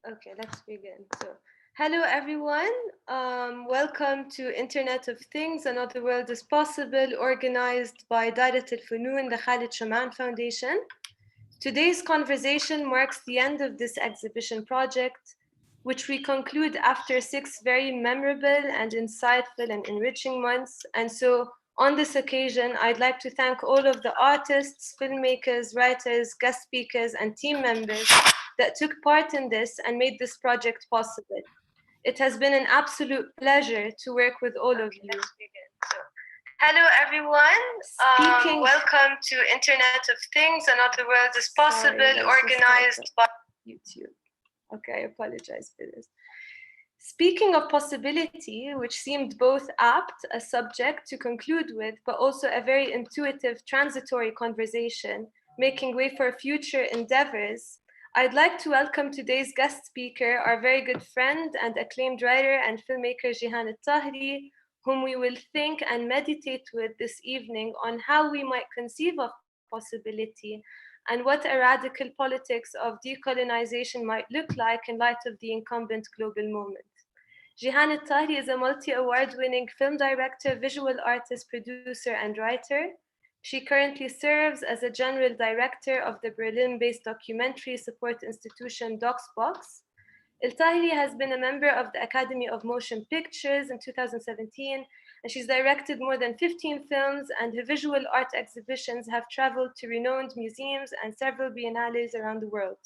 Okay, let's begin. So, hello everyone. Welcome to Internet of Things, Another World is Possible, organized by دائرة الفنون, the Khalid Shaman Foundation. Today's conversation marks the end of this exhibition project, which we conclude after 6 very memorable and insightful and enriching months. And so, on this occasion, I'd like to thank all of the artists, filmmakers, writers, guest speakers, and team members that took part in this and made this project possible. It has been an absolute pleasure to work with all of you. Hello everyone. Welcome to Internet of Things, Another World is Possible, organized by YouTube. Okay, I apologize for this. Speaking of possibility, which seemed both apt, a subject to conclude with, but also a very intuitive, transitory conversation, making way for future endeavors, I'd like to welcome today's guest speaker, our very good friend and acclaimed writer and filmmaker Jihan Tahri, whom we will think and meditate with this evening on how we might conceive of possibility and what a radical politics of decolonization might look like in light of the incumbent global moment. Jihan Tahri is a multi-award-winning film director, visual artist, producer, and writer. She currently serves as a general director of the Berlin-based documentary support institution DocsBox. Tahri has been a member of the Academy of Motion Pictures in 2017, and she's directed more than 15 films, and her visual art exhibitions have traveled to renowned museums and several biennales around the world.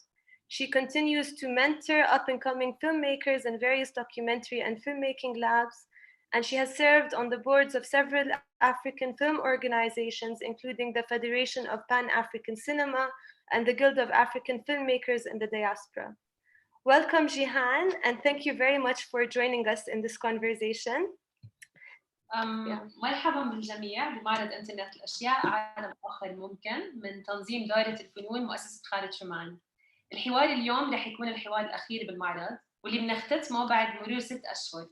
She continues to mentor up-and-coming filmmakers in various documentary and filmmaking labs, and she has served on the boards of several African film organizations, including the Federation of Pan-African Cinema and the Guild of African Filmmakers in the Diaspora. Welcome, Jihan, and thank you very much for joining us in this conversation. مرحبا بالجميع بمعرض إنترنت الأشياء عالم آخر ممكن من تنظيم دائرة الفنون مؤسسة خالد شمعان. الحوار اليوم رح يكون الحوار الأخير بالمعرض واللي بنختتمه بعد مرور 6 أشهر.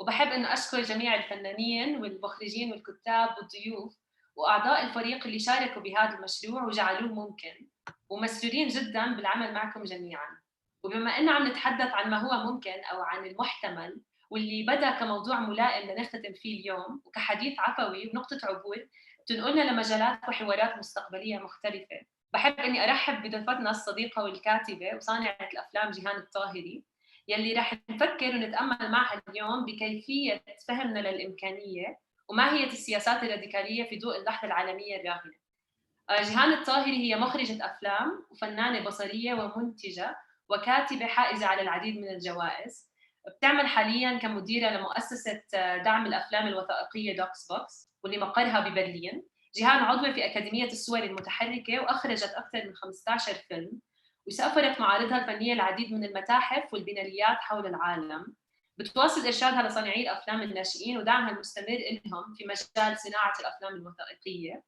وبحب إنه أشكر جميع الفنانين والمخرجين والكتاب والضيوف وأعضاء الفريق اللي شاركوا بهذا المشروع وجعلوه ممكن، ومسرورين جداً بالعمل معكم جميعاً. وبما إنه عم نتحدث عن ما هو ممكن أو عن المحتمل واللي بدأ كموضوع ملائم لنختتم فيه اليوم وكحديث عفوي ونقطة عبور تنقلنا لمجالات وحوارات مستقبلية مختلفة، بحب إني أرحب بضيفتنا الصديقة والكاتبة وصانعة الأفلام جيهان الطاهري يلي رح نفكر ونتأمل معها اليوم بكيفية فهمنا للإمكانية وما هي السياسات الراديكالية في ضوء اللحظة العالمية الراهنة. جيهان الطاهري هي مخرجة أفلام وفنانة بصرية ومنتجة وكاتبة حائزة على العديد من الجوائز. بتعمل حالياً كمديرة لمؤسسة دعم الأفلام الوثائقية DocsBox واللي مقرها ببرلين. جيهان عضوة في أكاديمية الصور المتحركة وأخرجت أكثر من 15 فيلم وسافرت معارضها الفنية العديد من المتاحف والبناليات حول العالم. بتواصل إرشادها لصانعي الأفلام الناشئين ودعمها المستمر لهم في مجال صناعة الأفلام الوثائقية.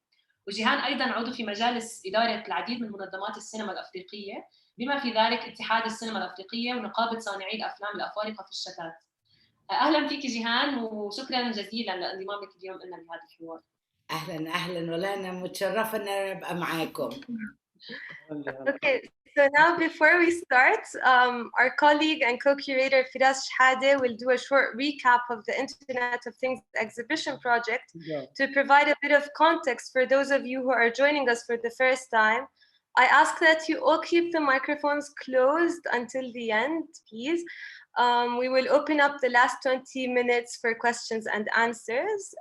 وجيهان أيضاً عضو في مجالس إدارة العديد من منظمات السينما الأفريقية بما في ذلك اتحاد السينما الأفريقية ونقابة صانعي الأفلام الأفارقة في الشتات. أهلاً فيك جيهان وشكراً جزيلاً لانضمامك اليوم لنا لهذا الحوار. أهلاً ولا أنا متشرفة أن أنا أبقى معاكم. Okay, so now before we start, our colleague and co-curator Firas Shhade will do a short recap of the Internet of Things exhibition project to provide a bit of context for those of you who are joining us for the first time. I ask that you all keep the microphones closed until the end, please. We will open up the last 20 minutes for questions and answers.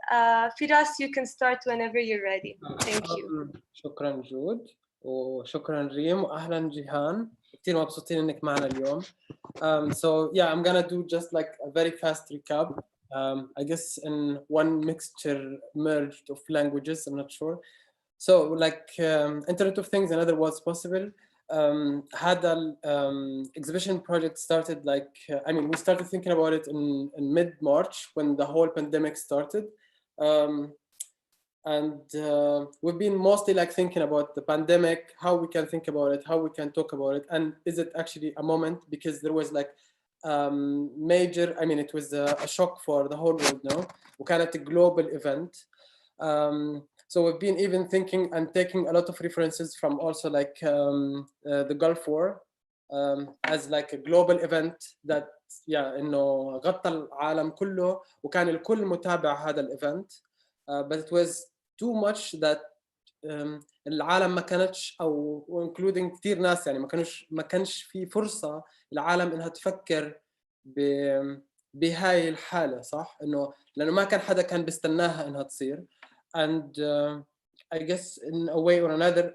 Firas, you can start whenever you're ready. Thank you. شكرا جود وشكرا ريم وأهلا جيهان كتير مبسوطين إنك معنا اليوم. So yeah, I'm gonna do just like a very fast recap. I guess in one mixture merged of languages, I'm not sure. So like Internet of Things and Other Worlds Possible had an exhibition project started like, I mean, we started thinking about it in mid-March when the whole pandemic started. And we've been mostly like thinking about the pandemic, how we can think about it, how we can talk about it, and is it actually a moment, because there was like major, I mean, it was a shock for the whole world, no? وكانت a global event. So we've been even thinking and taking a lot of references from also like the Gulf War as like a global event that إنه غطى العالم كله وكان الكل متابع هذا الإيفنت. But it was too much that العالم ما كانتش أو including كتير ناس يعني ما كانش في فرصة العالم إنها تفكر بهاي الحالة، صح؟ إنه لأنه ما كان حدا كان بيستناها إنها تصير. And I guess in a way or another,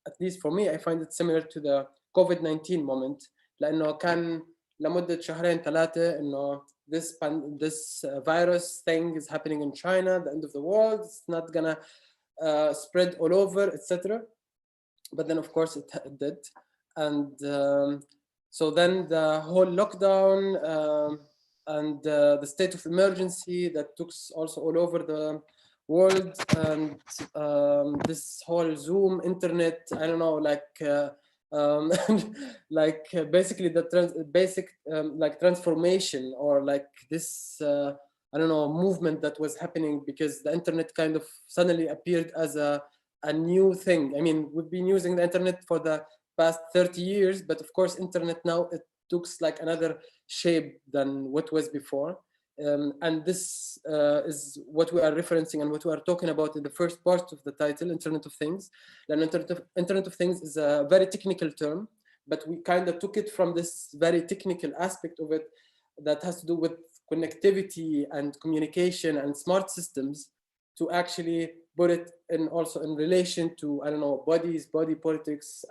at least for me, I find it similar to the COVID-19 moment. لأنه كان لمدة شهرين ثلاثة إنه this virus thing is happening in China, the end of the world, it's not gonna spread all over, etc. But then of course it did. And so then the whole lockdown and the state of emergency that took also all over the world, and this whole Zoom, internet, I don't know, like like basically the basic like transformation or like this I don't know, movement that was happening because the internet kind of suddenly appeared as a new thing. I mean, we've been using the internet for the past 30 years, but of course internet now it took like another shape than what was before. And this is what we are referencing and what we are talking about in the first part of the title, Internet of Things. And Internet of Things is a very technical term, but we kind of took it from this very technical aspect of it that has to do with connectivity and communication and smart systems to actually put it in also in relation to, I don't know, bodies, body politics,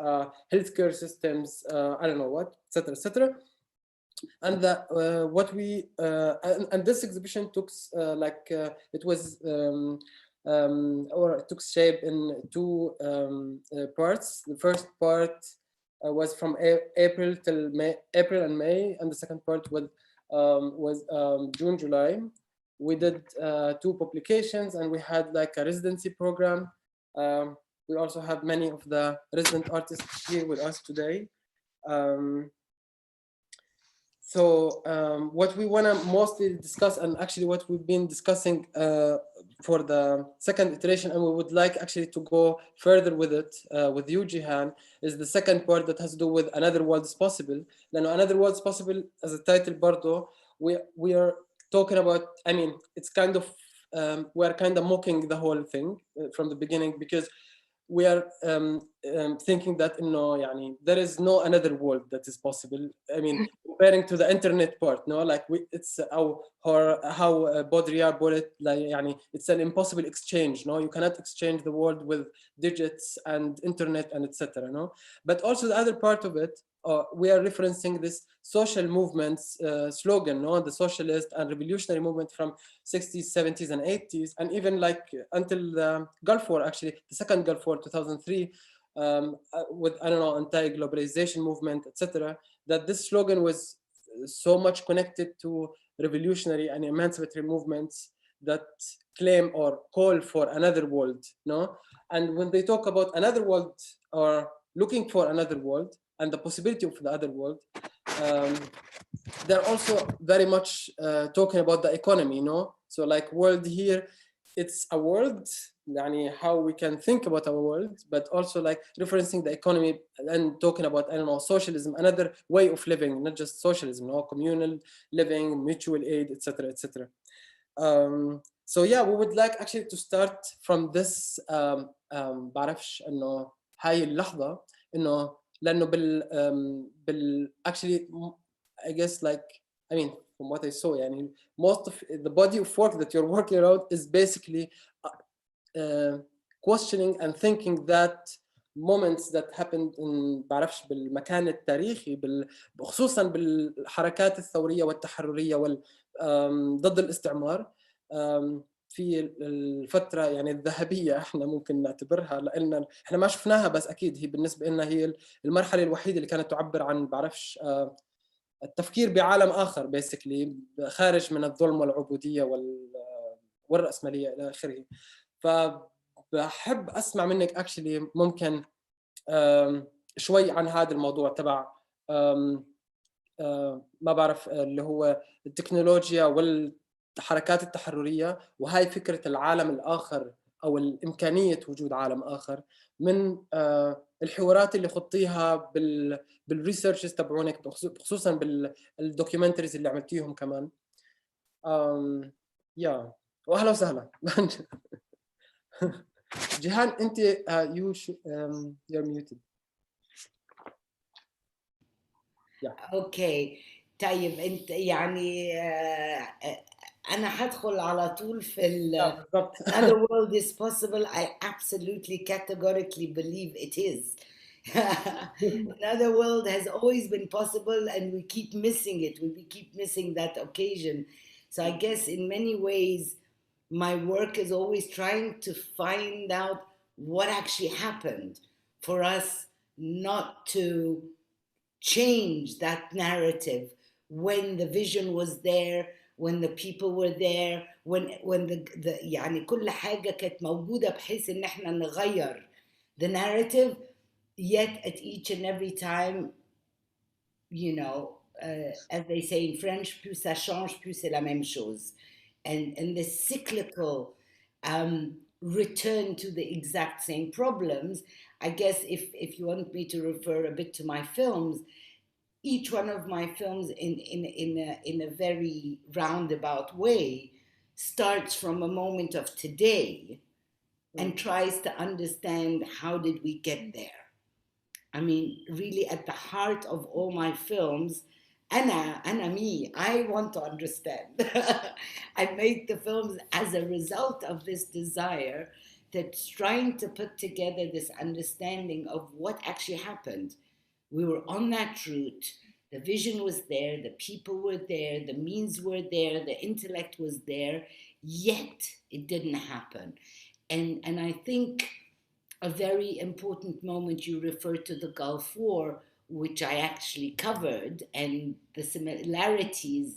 healthcare systems, I don't know what, etc., etc. And what we and this exhibition took like it was or it took shape in two parts. The first part was from April till April and May, and the second part was June, July. We did two publications, and we had like a residency program. We also have many of the resident artists here with us today. So what we want to mostly discuss, and actually what we've been discussing for the second iteration, and we would like actually to go further with it with you, Jihan, is the second part that has to do with Another World is Possible. Then Another World is Possible, as a title, Bardo, we are talking about, I mean, it's kind of, we are kind of mocking the whole thing from the beginning, because we are thinking that there is no another world that is possible. I mean, comparing to the internet part, no, like it's how Baudrillard put it, like it's an impossible exchange. No, you cannot exchange the world with digits and internet and etc. No, but also the other part of it, we are referencing this social movements slogan, no, the socialist and revolutionary movement from 60s, 70s, and 80s, and even like until the Gulf War, actually, the second Gulf War, 2003, with, I don't know, anti-globalization movement, etc., that this slogan was so much connected to revolutionary and emancipatory movements that claim or call for another world, no? And when they talk about another world or looking for another world and the possibility of the other world, they're also very much talking about the economy, no? So like world here, it's a world, how we can think about our world, but also like referencing the economy and talking about, I don't know, socialism, another way of living, not just socialism, no, communal living, mutual aid, etc., etc. So yeah, we would like actually to start from this. بعرفش إنه هاي اللحظة إنه لأنه actually I guess like I mean, from what I saw, يعني most of the body of work that you're working around is basically questioning and thinking that moments that happened in بعرفش بالمكان التاريخي خصوصا بالحركات الثورية والتحررية ضد الاستعمار في الفترة يعني الذهبية احنا ممكن نعتبرها، لأن احنا ما شفناها، بس أكيد هي بالنسبة لنا هي المرحلة الوحيدة اللي كانت تعبر عن بعرفش التفكير بعالم آخر basically خارج من الظلم والعبودية والرأسمالية إلى آخره. فبحب أسمع منك actually ممكن شوي عن هذا الموضوع تبع ما بعرف اللي هو التكنولوجيا والحركات التحررية، وهاي فكرة العالم الآخر أو الإمكانية وجود عالم آخر من الحوارات اللي خطيها بالريسيرشز تبعونك، خصوصا بالدوكيومنتريز اللي عملتيهم كمان. يا واهلا وسهلا. جيهان انت you're muted. اوكي طيب انت يعني انا هدخل على طول في another world is possible. I absolutely categorically believe it is. Another world has always been possible and we keep missing it. We keep missing that occasion. So I guess in many ways my work is always trying to find out what actually happened for us not to change that narrative when the vision was there, when the people were there, when the يعني كل حاجة كانت موجودة بحيث إن إحنا نغير the narrative, yet at each and every time, you know, as they say in French, plus ça change, plus c'est la même chose. And the cyclical return to the exact same problems. I guess if you want me to refer a bit to my films, each one of my films in a very roundabout way starts from a moment of today and tries to understand how did we get there. I mean, really at the heart of all my films, Anna me, I want to understand. I made the films as a result of this desire that's trying to put together this understanding of what actually happened. We were on that route. The vision was there, the people were there, the means were there, the intellect was there, yet it didn't happen. And I think a very important moment, you referred to the Gulf War, which I actually covered, and the similarities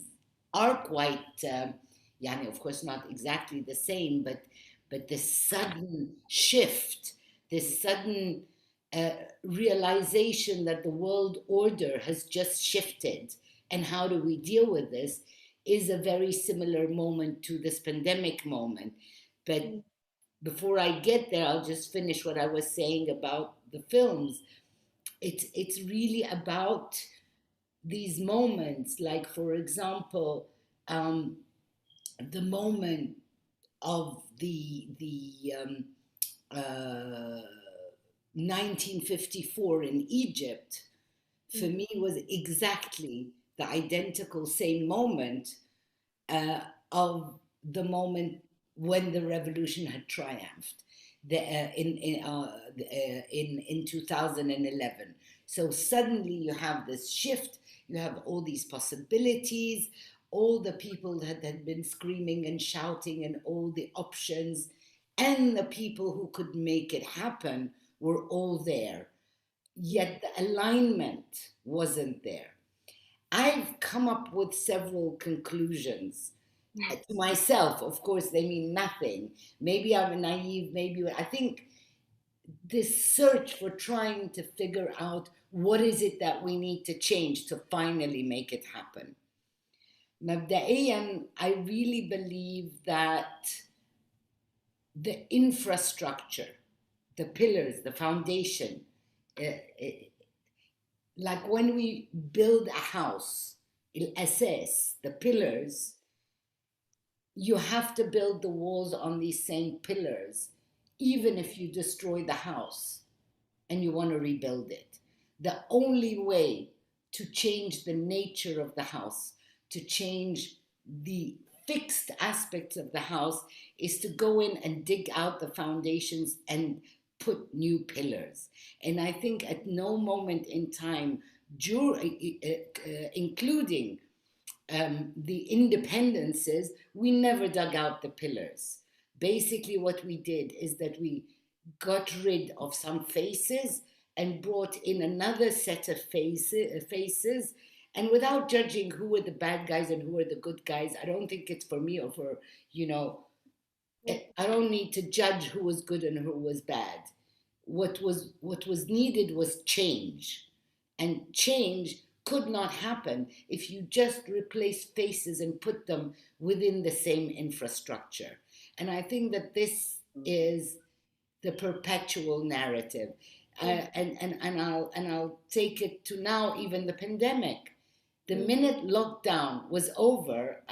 are quite, yani of course not exactly the same, but this sudden shift, this sudden realization that the world order has just shifted, and how do we deal with this, is a very similar moment to this pandemic moment. But before I get there, I'll just finish what I was saying about the films. It's really about these moments, like for example, the moment of the 1954 in Egypt, for me was exactly the identical same moment of the moment when the revolution had triumphed in 2011. So suddenly you have this shift, you have all these possibilities, all the people that had been screaming and shouting and all the options, and the people who could make it happen were all there. Yet the alignment wasn't there. I've come up with several conclusions to myself. Of course, they mean nothing. Maybe I'm naive, maybe I think this search for trying to figure out what is it that we need to change to finally make it happen. مبدئيا, I really believe that the infrastructure, the pillars, the foundation, like when we build a house, الأساس, the pillars, you have to build the walls on these same pillars, even if you destroy the house and you want to rebuild it. The only way to change the nature of the house, to change the fixed aspects of the house is to go in and dig out the foundations and put new pillars. And I think at no moment in time, including the independences, we never dug out the pillars. Basically, what we did is that we got rid of some faces and brought in another set of faces. And without judging who were the bad guys and who were the good guys, I don't think it's for me or for, you know, I don't need to judge who was good and who was bad. What was needed was change. And change could not happen if you just replace faces and put them within the same infrastructure. And I think that this is the perpetual narrative. And I'll take it to now, even the pandemic. The minute lockdown was over,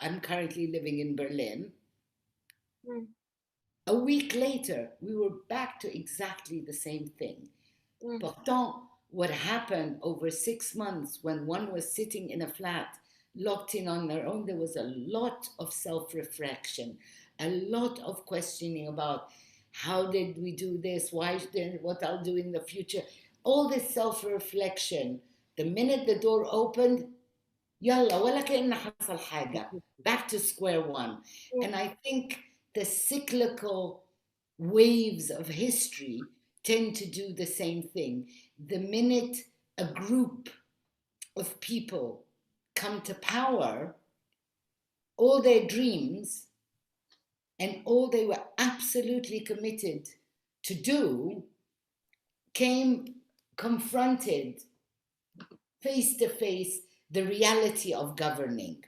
I'm currently living in Berlin. A week later, we were back to exactly the same thing. Pourtant, what happened over 6 months when one was sitting in a flat, locked in on their own, there was a lot of self-reflection, a lot of questioning about how did we do this, why did what I'll do in the future. All this self-reflection, the minute the door opened, yalla, wala كأن حصل حاجة, back to square one. And I think the cyclical waves of history tend to do the same thing. The minute a group of people come to power, all their dreams and all they were absolutely committed to do came confronted face to face the reality of governing.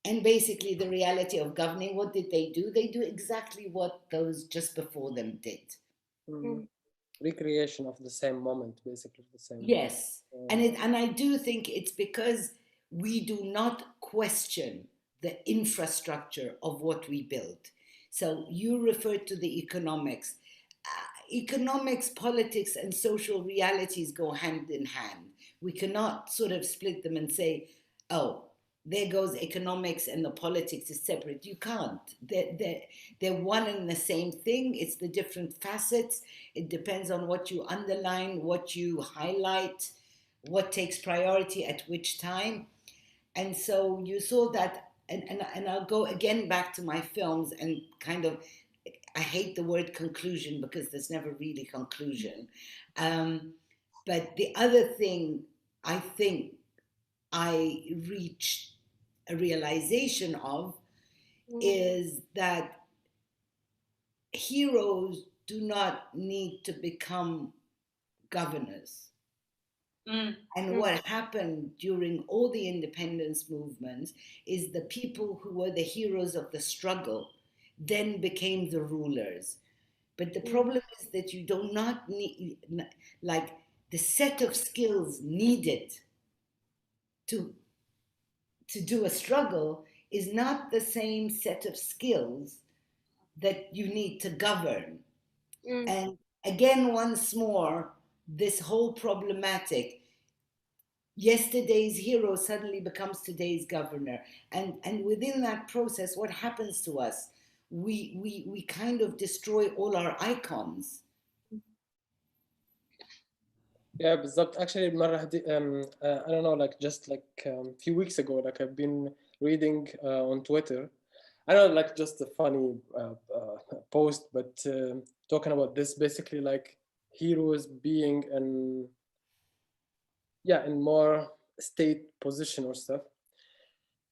And basically the reality of governing, what did they do? They do exactly what those just before them did. Recreation of the same moment, basically the same. Yes, and I do think it's because we do not question the infrastructure of what we build. So you referred to the economics. Economics, politics, and social realities go hand in hand. We cannot sort of split them and say, oh, there goes economics and the politics is separate. You can't. They're one and the same thing. It's the different facets. It depends on what you underline, what you highlight, what takes priority at which time. And so you saw that, and I'll go again back to my films and kind of, I hate the word conclusion because there's never really conclusion. But the other thing I think I reached a realization of is that heroes do not need to become governors. And what happened during all the independence movements is the people who were the heroes of the struggle then became the rulers. But the problem is that you do not need, like, the set of skills needed to do a struggle is not the same set of skills that you need to govern. And again, once more, this whole problematic, yesterday's hero suddenly becomes today's governor. And within that process, what happens to us? We kind of destroy all our icons. Yeah, بالضبط. Actually, I don't know, like just like a few weeks ago, like I've been reading on Twitter. I don't know, like just a funny post, but talking about this, basically like heroes being in more state position or stuff.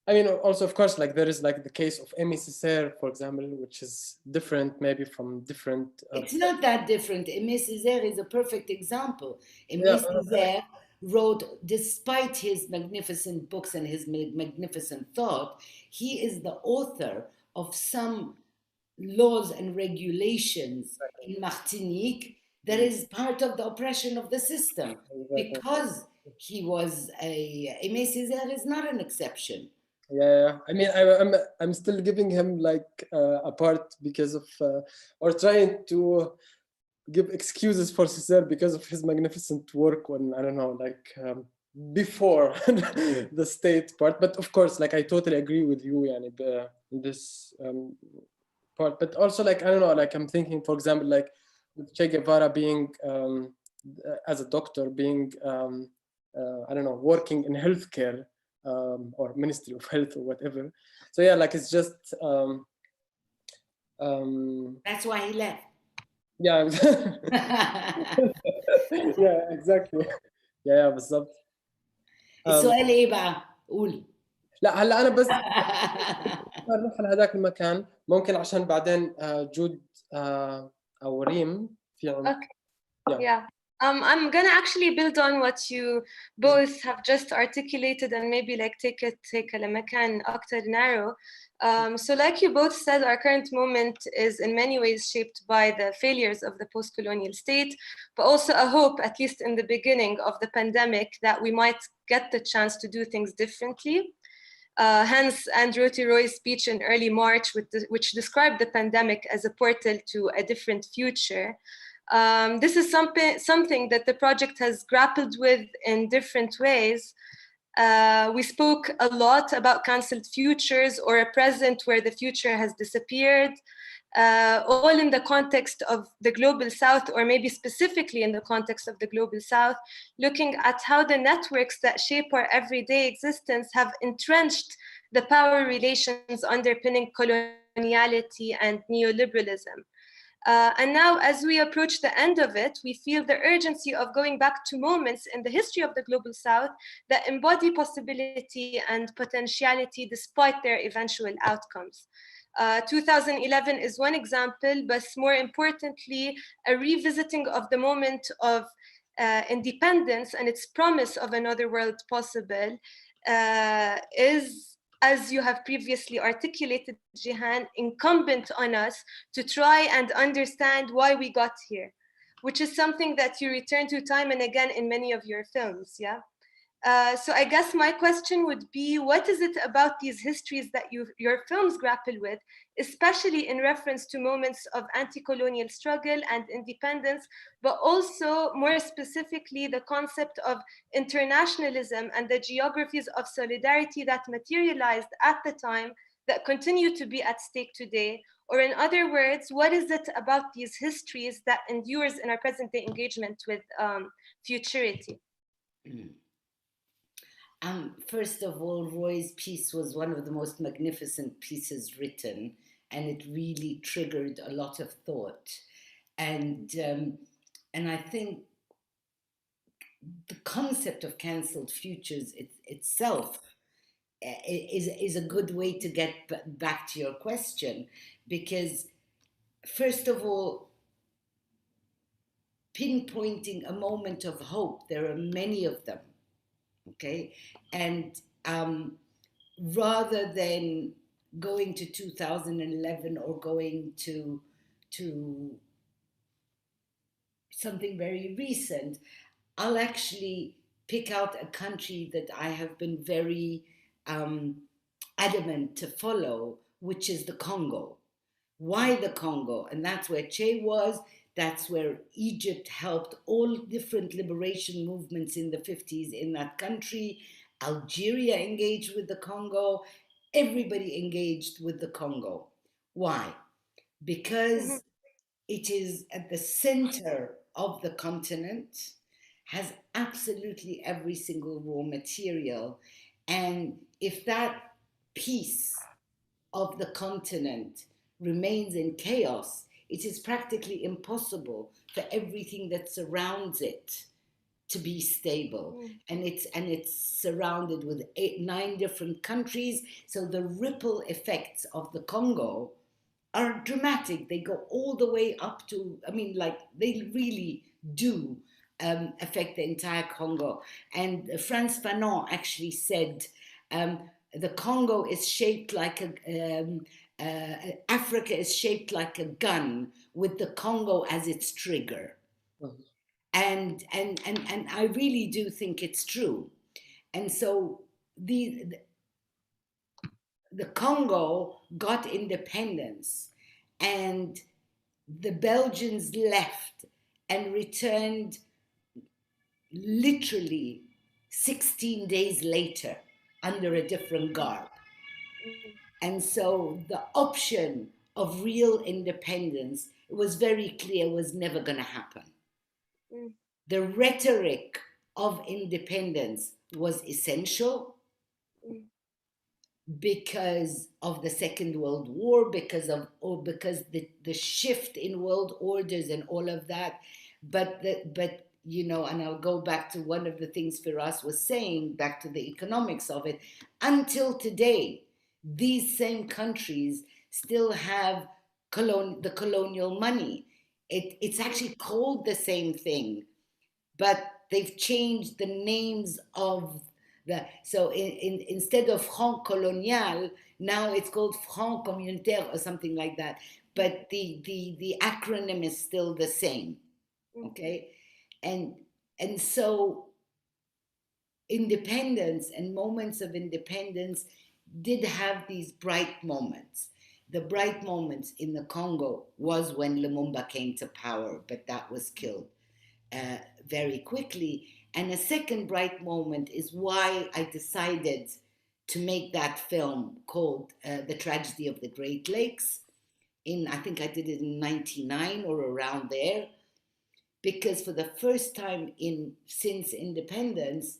I mean, also, of course, like there is like the case of Aimé Césaire, for example, which is different maybe from different... It's not that different. Aimé Césaire is a perfect example. Aimé Césaire wrote, despite his magnificent books and his magnificent thought, he is the author of some laws and regulations in Martinique that is part of the oppression of the system. Because he was Aimé Césaire is not an exception. Yeah, I mean, I'm still giving him like a part because of, or trying to give excuses for Césaire because of his magnificent work when, I don't know, like before the state part. But of course, like I totally agree with you, yani, in this part. But also, like I don't know, like I'm thinking, for example, like with Che Guevara being as a doctor, being I don't know, working in healthcare or Ministry of Health or whatever. So yeah, like it's just that's why he left. yeah. Yeah, exactly. yeah بالضبط. السؤال ايه بقى؟ قول. لا هلا انا بس نروح لهذاك المكان ممكن عشان بعدين جود او ريم في عندك. Okay. Yeah. I'm gonna actually build on what you both have just articulated and maybe like take a لمكان أكتر narrow. So like you both said, our current moment is in many ways shaped by the failures of the post-colonial state, but also a hope, at least in the beginning of the pandemic, that we might get the chance to do things differently. Hence Andrew Roy's speech in early March, which described the pandemic as a portal to a different future. This is something that the project has grappled with in different ways. We spoke a lot about cancelled futures or a present where the future has disappeared, all in the context of the Global South, or maybe specifically in the context of the Global South, looking at how the networks that shape our everyday existence have entrenched the power relations underpinning coloniality and neoliberalism. And now, as we approach the end of it, we feel the urgency of going back to moments in the history of the Global South that embody possibility and potentiality despite their eventual outcomes. 2011 is one example, but more importantly, a revisiting of the moment of independence and its promise of another world possible is, as you have previously articulated, Jihan, incumbent on us to try and understand why we got here, which is something that you return to time and again in many of your films, yeah? So I guess my question would be, what is it about these histories that your films grapple with, especially in reference to moments of anti-colonial struggle and independence, but also more specifically the concept of internationalism and the geographies of solidarity that materialized at the time that continue to be at stake today? Or in other words, what is it about these histories that endures in our present-day engagement with futurity? First of all, Roy's piece was one of the most magnificent pieces written, and it really triggered a lot of thought. And I think the concept of cancelled futures itself is a good way to get back to your question, because first of all, pinpointing a moment of hope, there are many of them. Okay, and rather than going to 2011 or going to something very recent, I'll actually pick out a country that I have been very adamant to follow, which is the Congo. Why the Congo? And that's where Che was. That's where Egypt helped all different liberation movements in the 50s in that country. Algeria engaged with the Congo. Everybody engaged with the Congo. Why? Because it is at the center of the continent, has absolutely every single raw material. And if that piece of the continent remains in chaos, it is practically impossible for everything that surrounds it to be stable. And it's surrounded with 9 different countries. So the ripple effects of the Congo are dramatic. They go all the way up to, I mean, like they really do affect the entire Congo. And Frantz Fanon actually said, the Congo is shaped like Africa is shaped like a gun with the Congo as its trigger. And I really do think it's true. And so the Congo got independence, and the Belgians left and returned literally 16 days later under a different garb. And so the option of real independence, it was very clear, was never going to happen. The rhetoric of independence was essential because of the Second World War, because the shift in world orders and all of that. But you know, and I'll go back to one of the things Firas was saying, back to the economics of it. Until today, these same countries still have the colonial money. It's actually called the same thing, but they've changed the names of so instead of franc colonial, now it's called franc communautaire or something like that. But the acronym is still the same, okay? And so independence and moments of independence did have these bright moments. The bright moments in the Congo was when Lumumba came to power, but that was killed very quickly. And a second bright moment is why I decided to make that film called The Tragedy of the Great Lakes. I think I did it in 99 or around there, because for the first time since independence,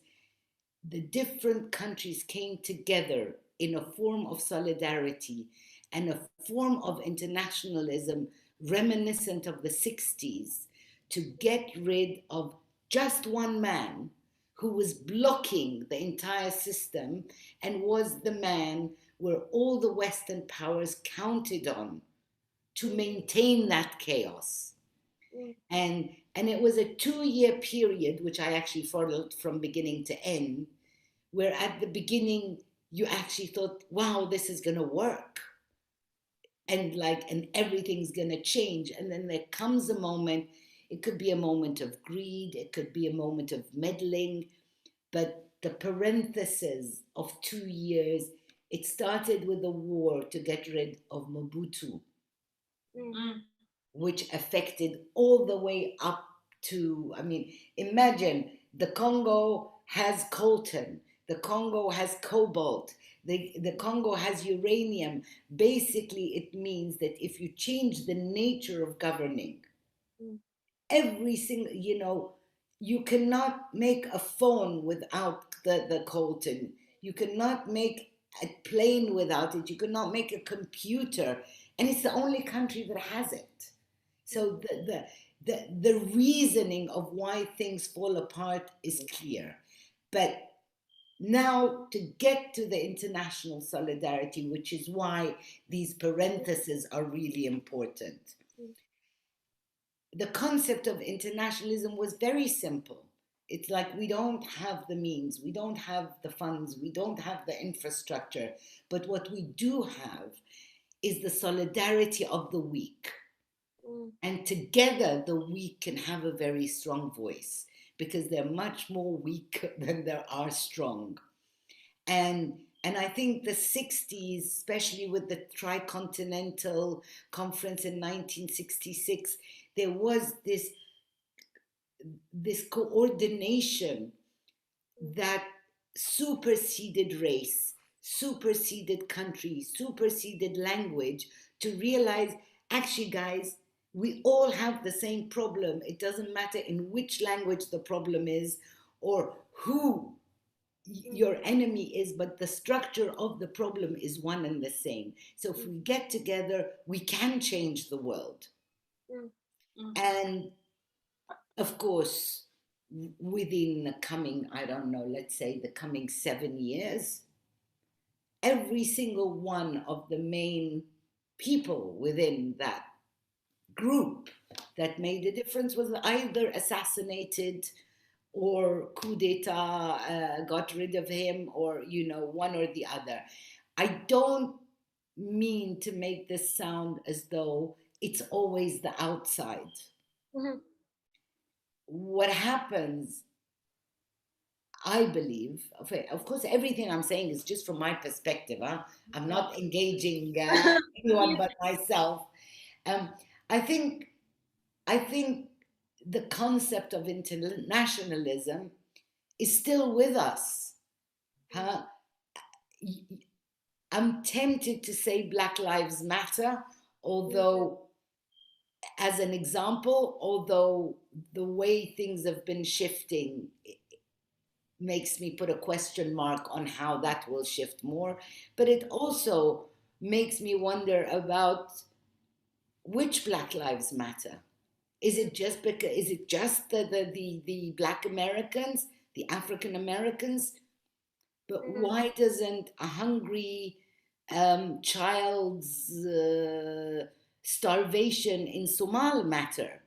the different countries came together in a form of solidarity and a form of internationalism reminiscent of the 60s to get rid of just one man who was blocking the entire system and was the man where all the Western powers counted on to maintain that chaos. And it was a 2-year period, which I actually followed from beginning to end, where at the beginning you actually thought, wow, this is going to work. And everything's going to change. And then there comes a moment, it could be a moment of greed, it could be a moment of meddling, but the parenthesis of 2 years, it started with a war to get rid of Mobutu, which affected all the way up to, imagine the Congo has coltan, the Congo has cobalt, the Congo has uranium. Basically, it means that if you change the nature of governing, every single, you cannot make a phone without the coltan. You cannot make a plane without it. You cannot make a computer. And it's the only country that has it. So the reasoning of why things fall apart is clear. But now to get to the international solidarity, which is why these parentheses are really important. The concept of internationalism was very simple. It's like we don't have the means, we don't have the funds, we don't have the infrastructure, but what we do have is the solidarity of the weak. And together the weak can have a very strong voice because they're much more weak than there are strong. And I think the 60s, especially with the Tricontinental Conference in 1966, there was this coordination that superseded race, superseded country, superseded language, to realize, actually, guys, we all have the same problem. It doesn't matter in which language the problem is or who your enemy is, but the structure of the problem is one and the same. So if we get together, we can change the world. And of course, within the coming, let's say the coming 7 years, every single one of the main people within that group that made a difference was either assassinated or coup d'etat got rid of him, or, one or the other. I don't mean to make this sound as though it's always the outside. What happens, I believe, of course, everything I'm saying is just from my perspective. I'm not engaging anyone but myself. I think the concept of internationalism is still with us. Huh? I'm tempted to say Black Lives Matter, although, as an example, although the way things have been shifting makes me put a question mark on how that will shift more. But it also makes me wonder about which Black Lives Matter. Is it just the Black Americans, the African Americans? But why doesn't a hungry child's starvation in Somal matter?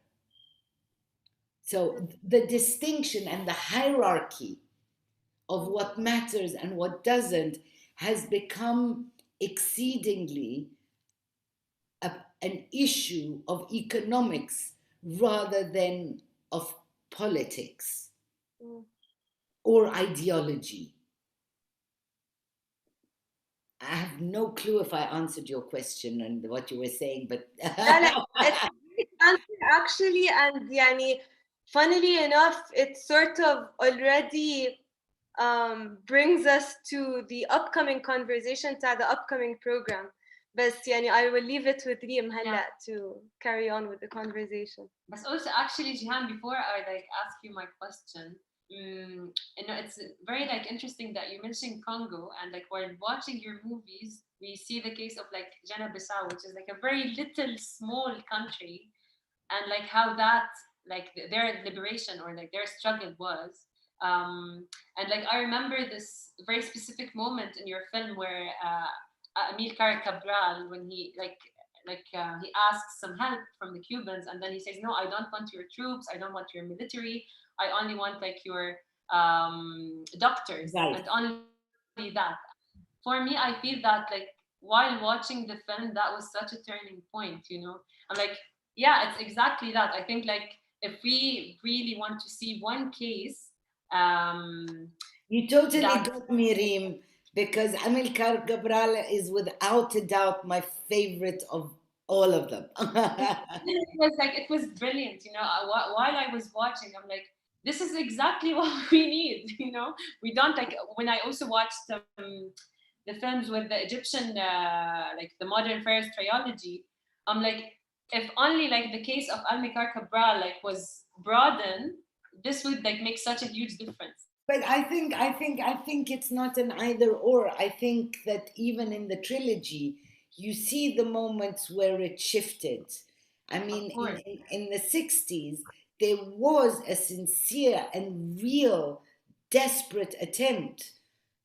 So the distinction and the hierarchy of what matters and what doesn't has become exceedingly an issue of economics rather than of politics or ideology. I have no clue if I answered your question and what you were saying, but it's a great answer actually, and يعني, funnily enough, it sort of already brings us to the upcoming conversation, to the upcoming program. بس يعني I will leave it with Reem هلا to carry on with the conversation. But also, actually, Jihan, before I ask you my question, it's very interesting that you mentioned Congo, and while watching your movies, we see the case of Guinea-Bissau, which is a very little small country, and how that their liberation or their struggle was. And I remember this very specific moment in your film where Amilcar Cabral, when he he asks some help from the Cubans, and then he says, "No, I don't want your troops. I don't want your military. I only want your doctors, right. and only that." For me, I feel that while watching the film, that was such a turning point. I'm yeah, it's exactly that. I think if we really want to see one case, you totally got me, Reem, because Amilcar Cabral is without a doubt my favorite of all of them. it was brilliant. While I was watching, I'm this is exactly what we need. We don't when I also watched the films with the Egyptian, the Modern Pharaohs trilogy. I'm if only the case of Amilcar Cabral was broadened, this would make such a huge difference. But I think it's not an either or. I think that even in the trilogy, you see the moments where it shifted. I mean, in the 60s, there was a sincere and real desperate attempt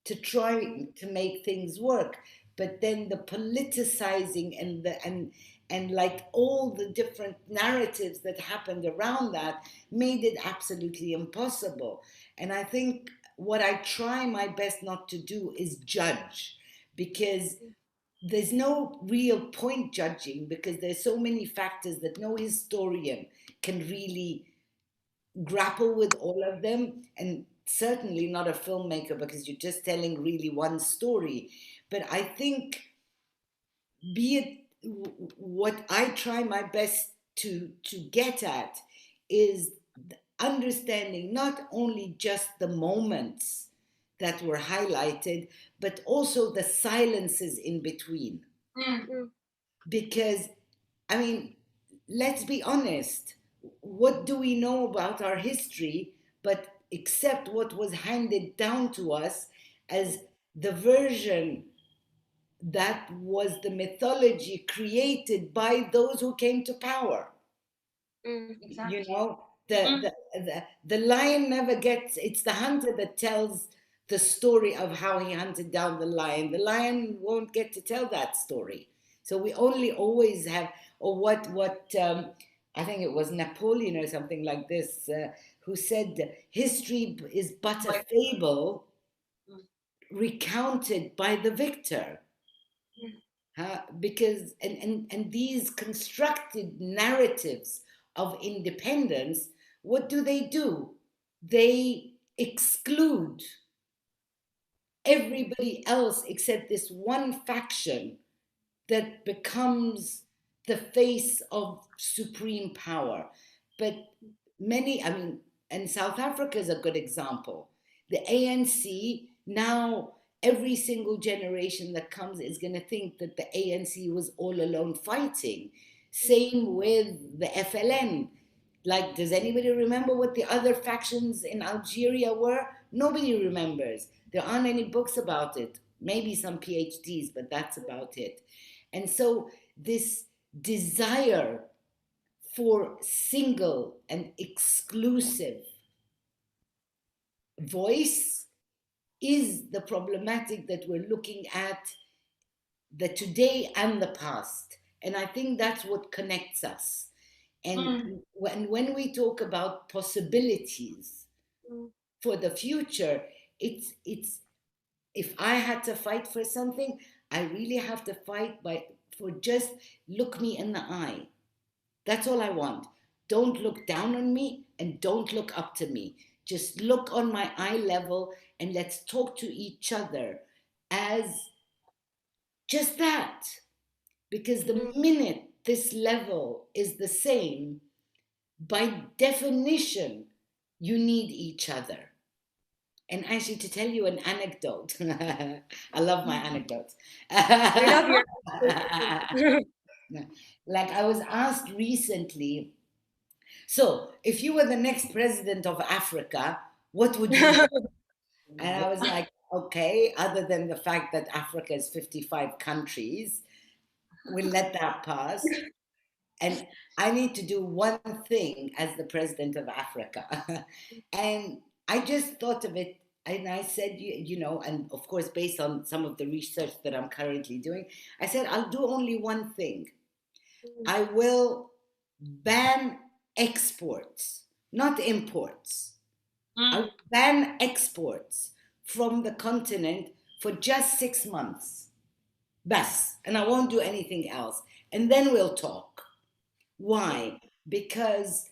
to try to make things work. But then the politicizing and all the different narratives that happened around that made it absolutely impossible. And I think what I try my best not to do is judge, because there's no real point judging, because there's so many factors that no historian can really grapple with all of them, and certainly not a filmmaker, because you're just telling really one story. But I think, be it what I try my best to get at is understanding not only just the moments that were highlighted, but also the silences in between. Because, I mean, let's be honest, what do we know about our history but except what was handed down to us as the version that was the mythology created by those who came to power? Exactly. The lion never gets, it's the hunter that tells the story of how he hunted down the lion. The lion won't get to tell that story. So we only always have, or what I think it was Napoleon or something like this, who said history is but a fable recounted by the victor. Because and these constructed narratives of independence, what do? They exclude everybody else except this one faction that becomes the face of supreme power. But many, I mean, and South Africa is a good example. The ANC, now every single generation that comes is going to think that the ANC was all alone fighting. Same with the FLN. Like, does anybody remember what the other factions in Algeria were? Nobody remembers. There aren't any books about it. Maybe some PhDs, but that's about it. And so this desire for single and exclusive voice is the problematic that we're looking at, the today and the past. And I think that's what connects us. And when we talk about possibilities for the future, it's if I had to fight for something, I really have to fight for just look me in the eye. That's all I want. Don't look down on me and don't look up to me. Just look on my eye level and let's talk to each other as just that. Because the minute this level is the same, by definition, you need each other. And actually, to tell you an anecdote, I love my anecdotes. I love your Like, I was asked recently, so if you were the next president of Africa, what would you do? And I was like, okay, other than the fact that Africa is 55 countries, we'll let that pass. And I need to do one thing as the president of Africa. And I just thought of it, and I said, you know, and of course, based on some of the research that I'm currently doing, I said, I'll do only one thing. I will ban exports, not imports. I will ban exports from the continent for just 6 months. Bas, and I won't do anything else. And then we'll talk. Why? Because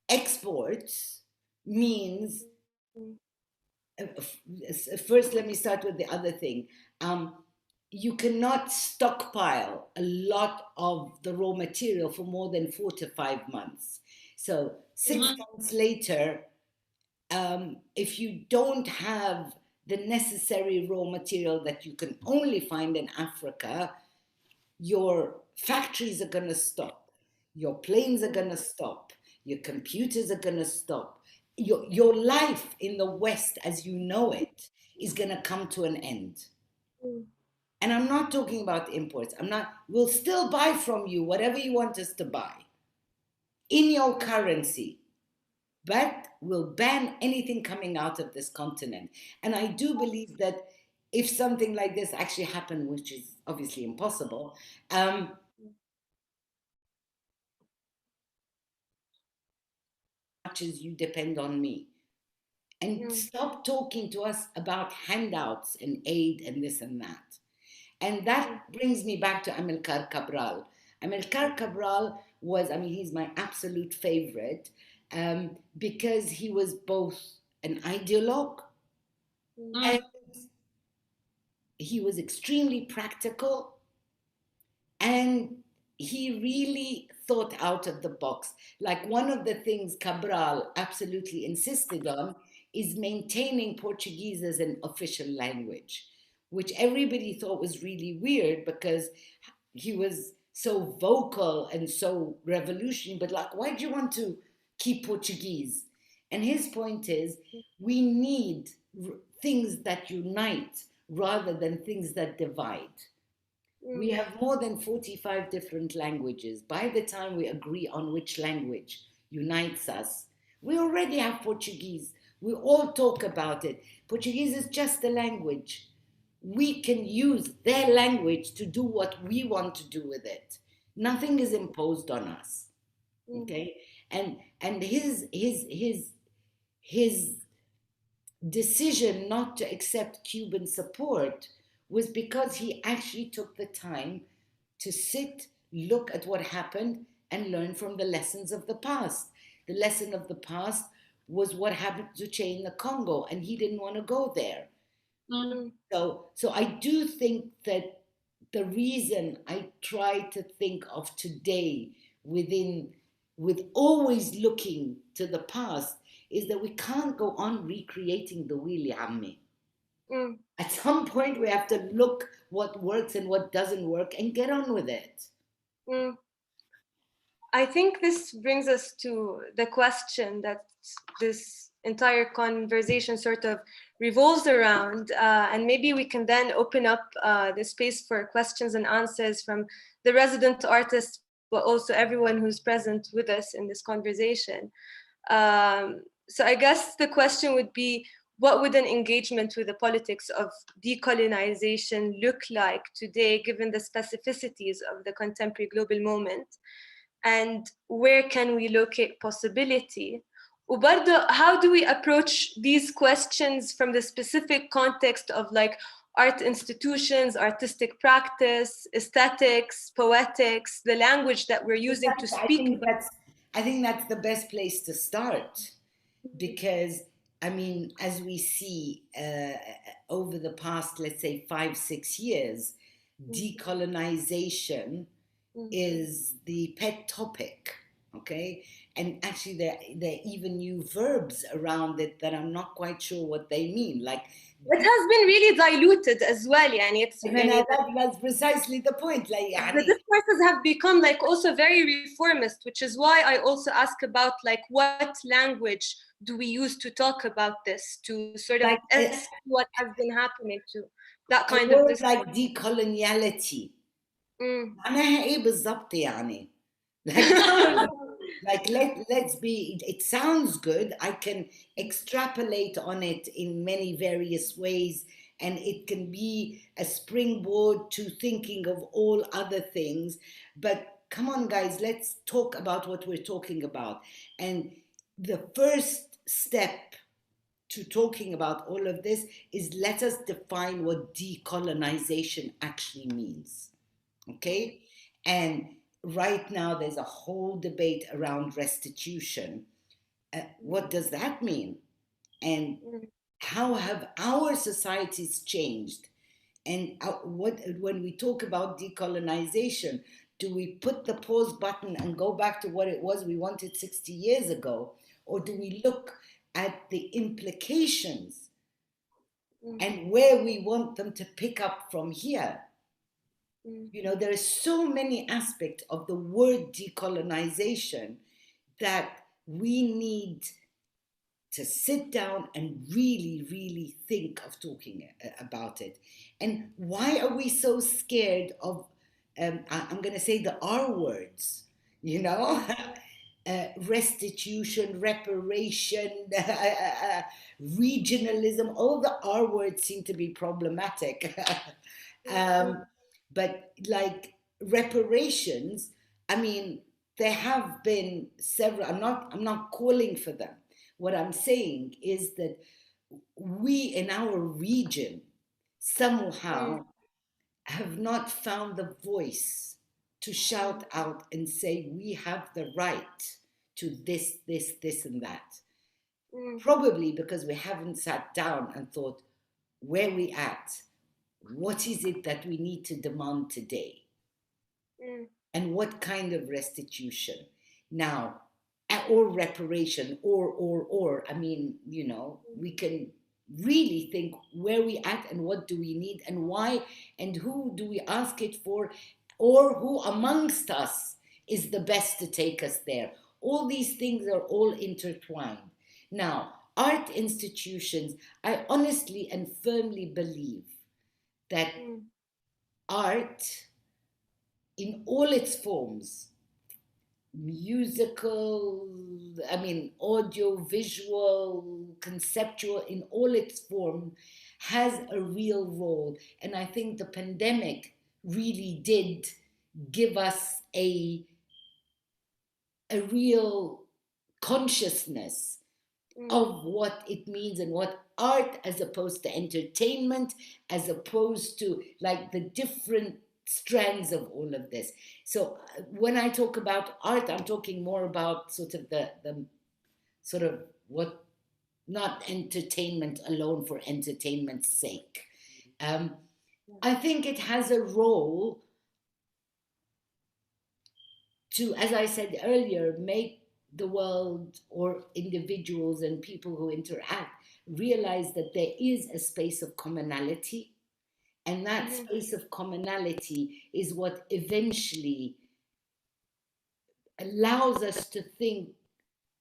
exports means, first let me start with the other thing. You cannot stockpile a lot of the raw material for more than 4 to 5 months. So 6 months later, if you don't have the necessary raw material that you can only find in Africa, your factories are going to stop, your planes are going to stop, your computers are going to stop, your life in the West as you know it is going to come to an end. And I'm not talking about imports. We'll still buy from you whatever you want us to buy in your currency, but we'll ban anything coming out of this continent. And I do believe that if something like this actually happened, which is obviously impossible, much as you depend on me. And stop talking to us about handouts and aid and this and that. And that brings me back to Amilcar Cabral. Amilcar Cabral was, I mean, he's my absolute favorite because he was both an ideologue and he was extremely practical, and he really thought out of the box. Like, one of the things Cabral absolutely insisted on is maintaining Portuguese as an official language, which everybody thought was really weird because he was so vocal and so revolutionary, but like, why do you want to keep Portuguese? And his point is, we need things that unite rather than things that divide. We have more than 45 different languages. By the time we agree on which language unites us, we already have Portuguese. We all talk about it. Portuguese is just a language. We can use their language to do what we want to do with it. Nothing is imposed on us. Okay? And his decision not to accept Cuban support was because he actually took the time to sit, look at what happened, and learn from the lessons of the past. The lesson of the past was what happened to Che in the Congo, and he didn't want to go there. So I do think that the reason I try to think of today with always looking to the past is that we can't go on recreating the wheel, ya ammi. Mm. At some point, we have to look what works and what doesn't work and get on with it. Mm. I think this brings us to the question that this entire conversation sort of revolves around, and maybe we can then open up the space for questions and answers from the resident artists, but also everyone who's present with us in this conversation. So I guess the question would be, what would an engagement with the politics of decolonization look like today, given the specificities of the contemporary global moment? And where can we locate possibility? وبرضه, how do we approach these questions from the specific context of like art institutions, artistic practice, aesthetics, poetics, the language that we're using to speak? I think that's the best place to start, because I mean, as we see over the past, let's say 5-6 years, decolonization is the pet topic, okay? And actually there are even new verbs around it that I'm not quite sure what they mean. Like, it has been really diluted as well, that's precisely the point. Like, the discourses have become like also very reformist, which is why I also ask about like what language do we use to talk about this, to sort of ask what has been happening to that kind of discourse. Like decoloniality. معناها ايه بالضبط يعني؟ Like let's be, it sounds good. I can extrapolate on it in many various ways, and it can be a springboard to thinking of all other things. But come on, guys, let's talk about what we're talking about. And the first step to talking about all of this is, let us define what decolonization actually means. Okay? And right now there's a whole debate around restitution. What does that mean? And how have our societies changed? And when we talk about decolonization, do we put the pause button and go back to what it was we wanted 60 years ago? Or do we look at the implications and where we want them to pick up from here? You know, there are so many aspects of the word decolonization that we need to sit down and really, really think of talking about it. And why are we so scared of, I'm going to say the R words, you know? Restitution, reparation, regionalism, all the R words seem to be problematic. But like reparations, I mean, there have been several, I'm not calling for them. What I'm saying is that we in our region somehow have not found the voice to shout out and say, we have the right to this, this, this, and that. Probably because we haven't sat down and thought, where we at? What is it that we need to demand today? And what kind of restitution? Now, or reparation, or, I mean, you know, we can really think where we at and what do we need and why and who do we ask it for, or who amongst us is the best to take us there. All these things are all intertwined. Now, art institutions, I honestly and firmly believe that art in all its forms, musical, I mean, audio, visual, conceptual, in all its form, has a real role. And I think the pandemic really did give us a real consciousness of what it means and what art, as opposed to entertainment, as opposed to like the different strands of all of this. So when I talk about art, I'm talking more about sort of the sort of what, not entertainment alone for entertainment's sake. I think it has a role to, as I said earlier, make the world or individuals and people who interact realize that there is a space of commonality, and that space of commonality is what eventually allows us to think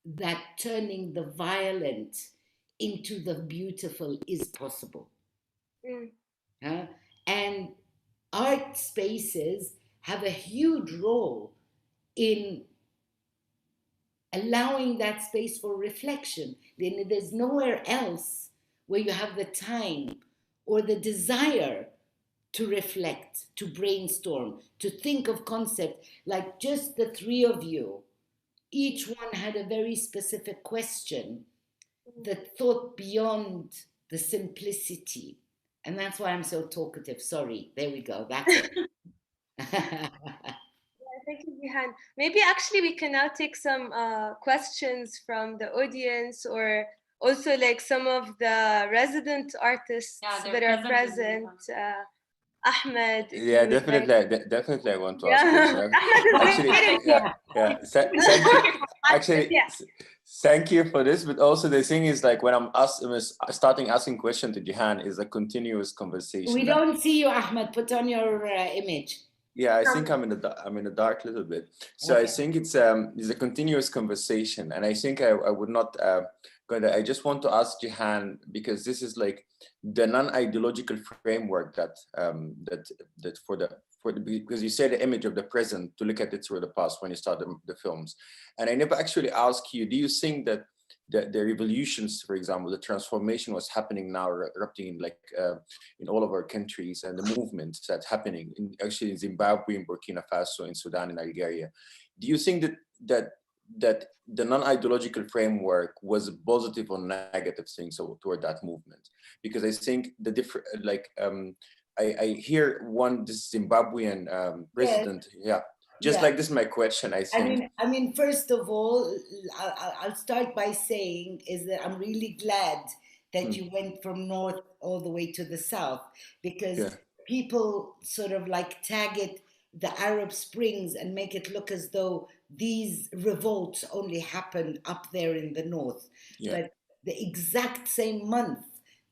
that turning the violent into the beautiful is possible. And art spaces have a huge role in allowing that space for reflection. Then there's nowhere else where you have the time or the desire to reflect, to brainstorm, to think of concepts. Like just the three of you, each one had a very specific question that thought beyond the simplicity. And that's why I'm so talkative. Sorry, there we go. That's it. Thank you, Jihan. Maybe actually we can now take some questions from the audience, or also like some of the resident artists that are present. Ahmed. Yeah, definitely. Definitely, I want to ask questions. Actually, thank you for this. But also, the thing is, like, when I'm starting asking questions to Jihan, is a continuous conversation. We don't see you, Ahmed. Put on your image. Yeah, I think I'm in the dark a little bit. So okay. I think it's a continuous conversation, and I think I would not. I just want to ask Jihan, because this is like the non-ideological framework that because you say the image of the present to look at it through the past when you start the films, and I never actually asked you, do you think that the revolutions, for example, the transformation was happening now, erupting in all of our countries, and the movements that's happening actually in Zimbabwe, in Burkina Faso, in Sudan, in Algeria, do you think that the non-ideological framework was a positive or negative thing toward that movement? Because I think the different, I hear the Zimbabwean president, like this is my question, I think. I mean, first of all, I'll start by saying is that I'm really glad that you went from north all the way to the south, because people sort of like tag it the Arab Springs and make it look as though these revolts only happened up there in the north. But the exact same month,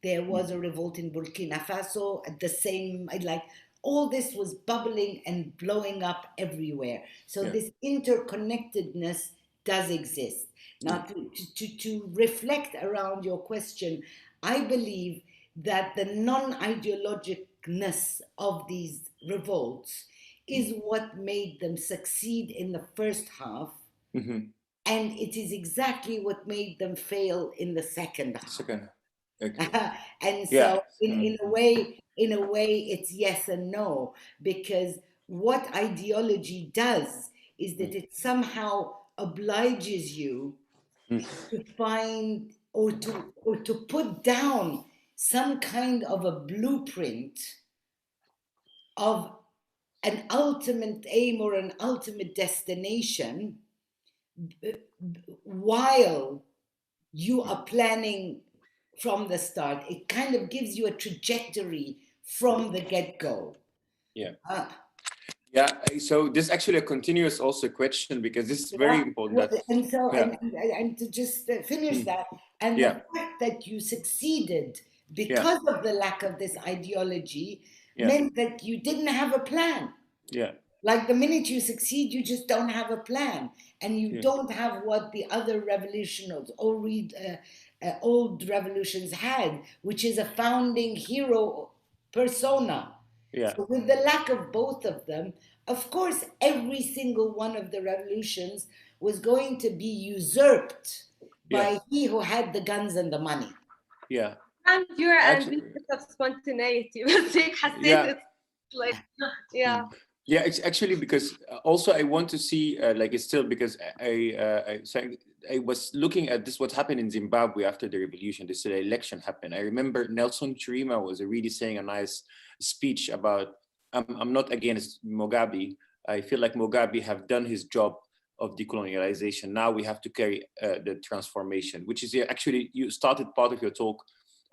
there was a revolt in Burkina Faso at the same, all this was bubbling and blowing up everywhere. So this interconnectedness does exist. Now, to reflect around your question, I believe that the non-ideologicness of these revolts is what made them succeed in the first half, and it is exactly what made them fail in the second half. And so in a way it's yes and no, because what ideology does is that it somehow obliges you to find or to put down some kind of a blueprint of an ultimate aim or an ultimate destination while you are planning from the start. It kind of gives you a trajectory from the get-go. So this is actually a continuous also question, because this is very important. And to just finish that, and the fact that you succeeded because of the lack of this ideology meant that you didn't have a plan. Like the minute you succeed, you just don't have a plan, and you don't have what the other revolutionaries old revolutions had, which is a founding hero persona. So with the lack of both of them, of course, every single one of the revolutions was going to be usurped by he who had the guns and the money. And you're a bit of spontaneity. It's actually because also I want to see it's still because I was looking at this, what happened in Zimbabwe after the revolution. This election happened. I remember Nelson Chirima was really saying a nice speech about I'm not against Mugabe. I feel like Mugabe have done his job of decolonialization. Now we have to carry the transformation, which is actually you started part of your talk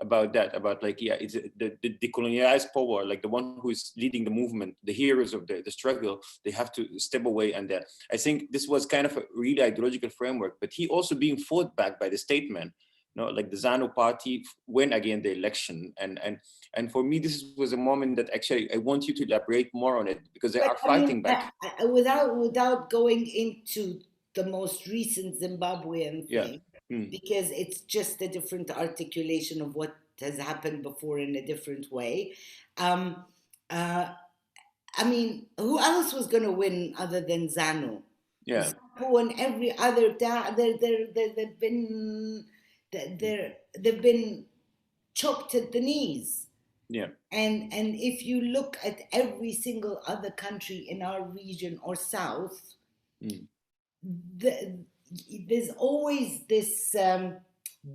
about that, about like, yeah, it's the decolonialized power, like the one who is leading the movement, the heroes of the struggle, they have to step away. And I think this was kind of a really ideological framework, but he also being fought back by the statement, you know, like the ZANU party win again the election. And for me, this was a moment that actually I want you to elaborate more on it, because they are fighting back. Without going into the most recent Zimbabwean thing, because it's just a different articulation of what has happened before in a different way. I mean, who else was going to win other than ZANU? Yeah. And every other, they've been chopped at the knees. Yeah. And if you look at every single other country in our region or south, there's always this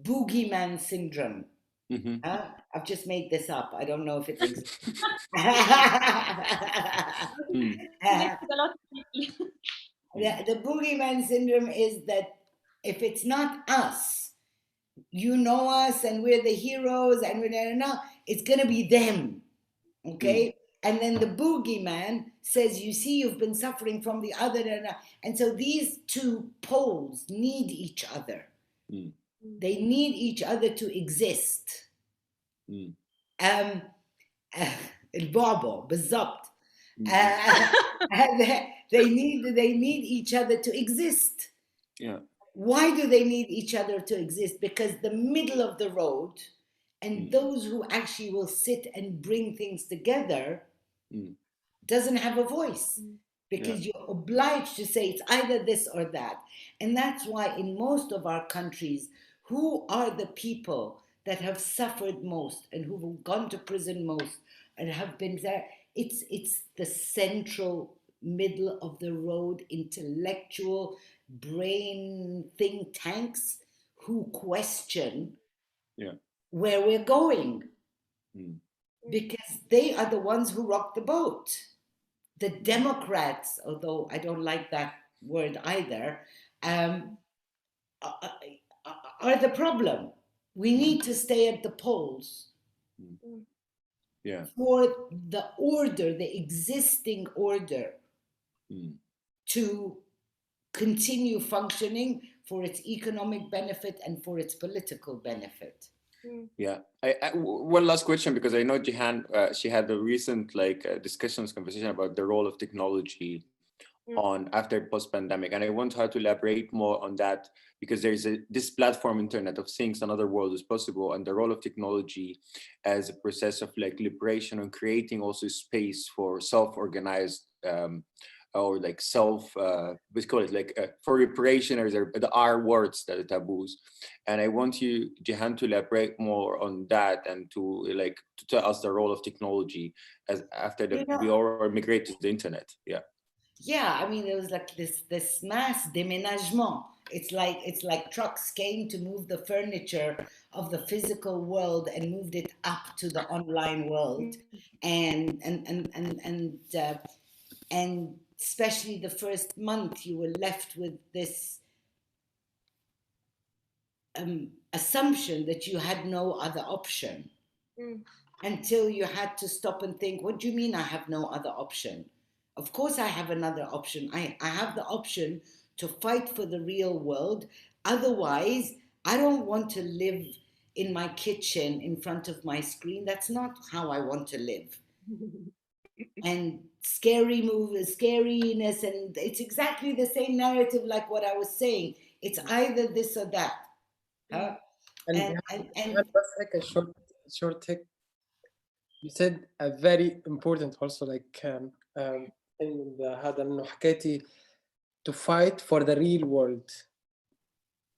Boogie Man Syndrome. I've just made this up. I don't know if it exists. The Boogie Man Syndrome is that if it's not us, you know us and we're the heroes and it's going to be them. Okay? And then the boogeyman says, you see, you've been suffering from the other. And so these two poles need each other. They need each other to exist. البعبع بالضبط. They need each other to exist. Yeah. Why do they need each other to exist? Because the middle of the road and those who actually will sit and bring things together doesn't have a voice, because you're obliged to say it's either this or that. And that's why in most of our countries, who are the people that have suffered most and who have gone to prison most and have been there? It's the central middle of the road intellectual brain think tanks who question where we're going, because they are the ones who rock the boat. The Democrats, although I don't like that word either, are the problem. We need to stay at the polls for the order, the existing order, to continue functioning for its economic benefit and for its political benefit. Yeah. One last question, because I know Jihan, she had a recent conversation about the role of technology on after post-pandemic, and I want her to elaborate more on that, because there's this platform, Internet of Things, another world is possible, and the role of technology as a process of like liberation and creating also space for self-organized or like we call it like for reparation, or the R words that are taboos. And I want you, Jihan, to elaborate more on that and to tell us the role of technology as after we all migrate to the internet. Yeah, I mean, there was like this mass déménagement. It's like trucks came to move the furniture of the physical world and moved it up to the online world, and especially the first month, you were left with this assumption that you had no other option, until you had to stop and think, what do you mean I have no other option? Of course I have another option. I have the option to fight for the real world. Otherwise, I don't want to live in my kitchen in front of my screen. That's not how I want to live. And scary movies, scariness, and it's exactly the same narrative like what I was saying. It's either this or that. And just like a short take. You said a very important also in هذا إنه حكيتي to fight for the real world,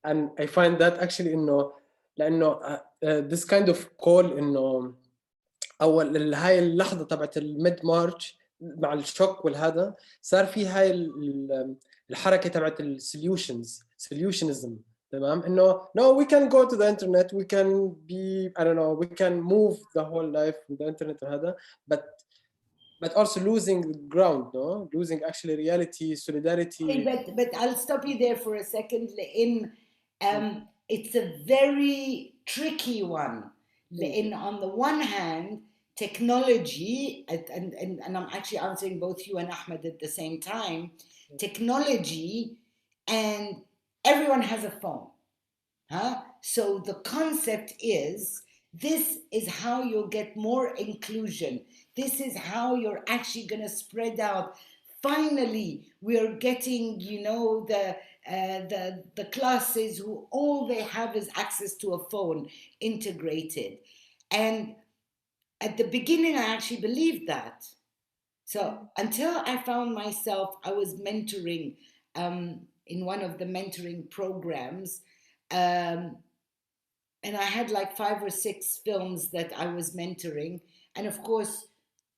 and I find that actually إنه لأنه this kind of call إنه أول هاي اللحظة تبعت الميد مارش مع الشوك والهذا صار في هاي الحركة تبعت solutionism. تمام إنه no, we can go to the internet, we can be, I don't know, we can move the whole life with the internet وهذا, but also losing ground, no, losing actually reality, solidarity. But I'll stop you there for a second. It's a very tricky one, لأن on the one hand technology, and I'm actually answering both you and Ahmed at the same time, technology, and everyone has a phone, huh? So the concept is, this is how you'll get more inclusion. This is how you're actually going to spread out. Finally, we're getting, you know, the classes who all they have is access to a phone integrated. And at the beginning, I actually believed that. So until I found myself, I was mentoring in one of the mentoring programs. And I had like 5 or 6 films that I was mentoring. And of course,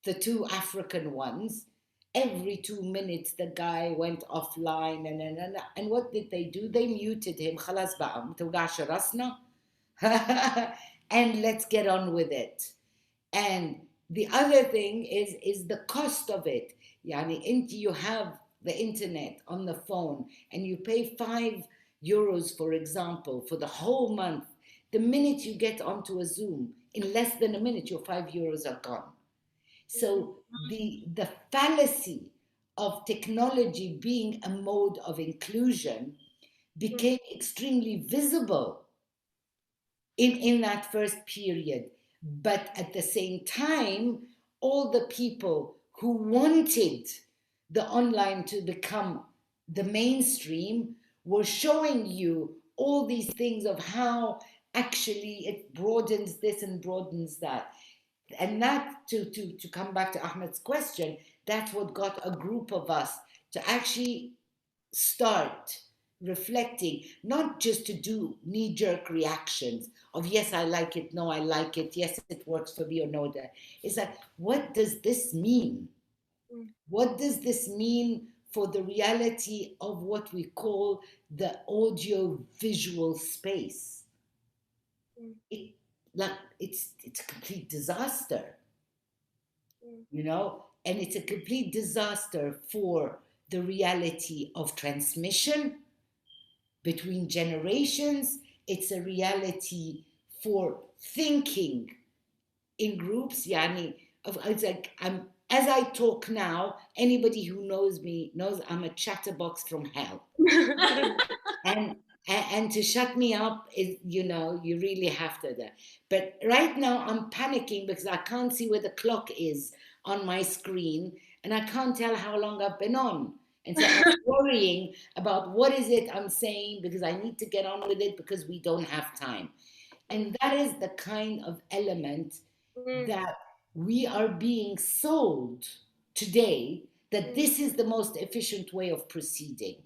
the 2 African ones, every 2 minutes, the guy went offline. And what did they do? They muted him. خلاص بقى متوقعش راسنا. And let's get on with it. And the other thing is the cost of it. Yani, you have the internet on the phone and you pay €5, for example, for the whole month. The minute you get onto a Zoom, in less than a minute, your €5 are gone. So the fallacy of technology being a mode of inclusion became extremely visible in that first period. But at the same time, all the people who wanted the online to become the mainstream were showing you all these things of how actually it broadens this and broadens that. And that, to come back to Ahmed's question, that's what got a group of us to actually start reflecting, not just to do knee-jerk reactions of yes, I like it, no, I like it, yes, it works for me, or no, that. It's like, what does this mean? What does this mean for the reality of what we call the audio-visual space? It's a complete disaster, you know, and it's a complete disaster for the reality of transmission between generations. It's a reality for thinking in groups. Yani, it's like as I talk now, anybody who knows me knows I'm a chatterbox from hell. And to shut me up is, you know, you really have to. But right now I'm panicking because I can't see where the clock is on my screen and I can't tell how long I've been on. And so I'm worrying about what is it I'm saying because I need to get on with it because we don't have time. And that is the kind of element that we are being sold today, that this is the most efficient way of proceeding.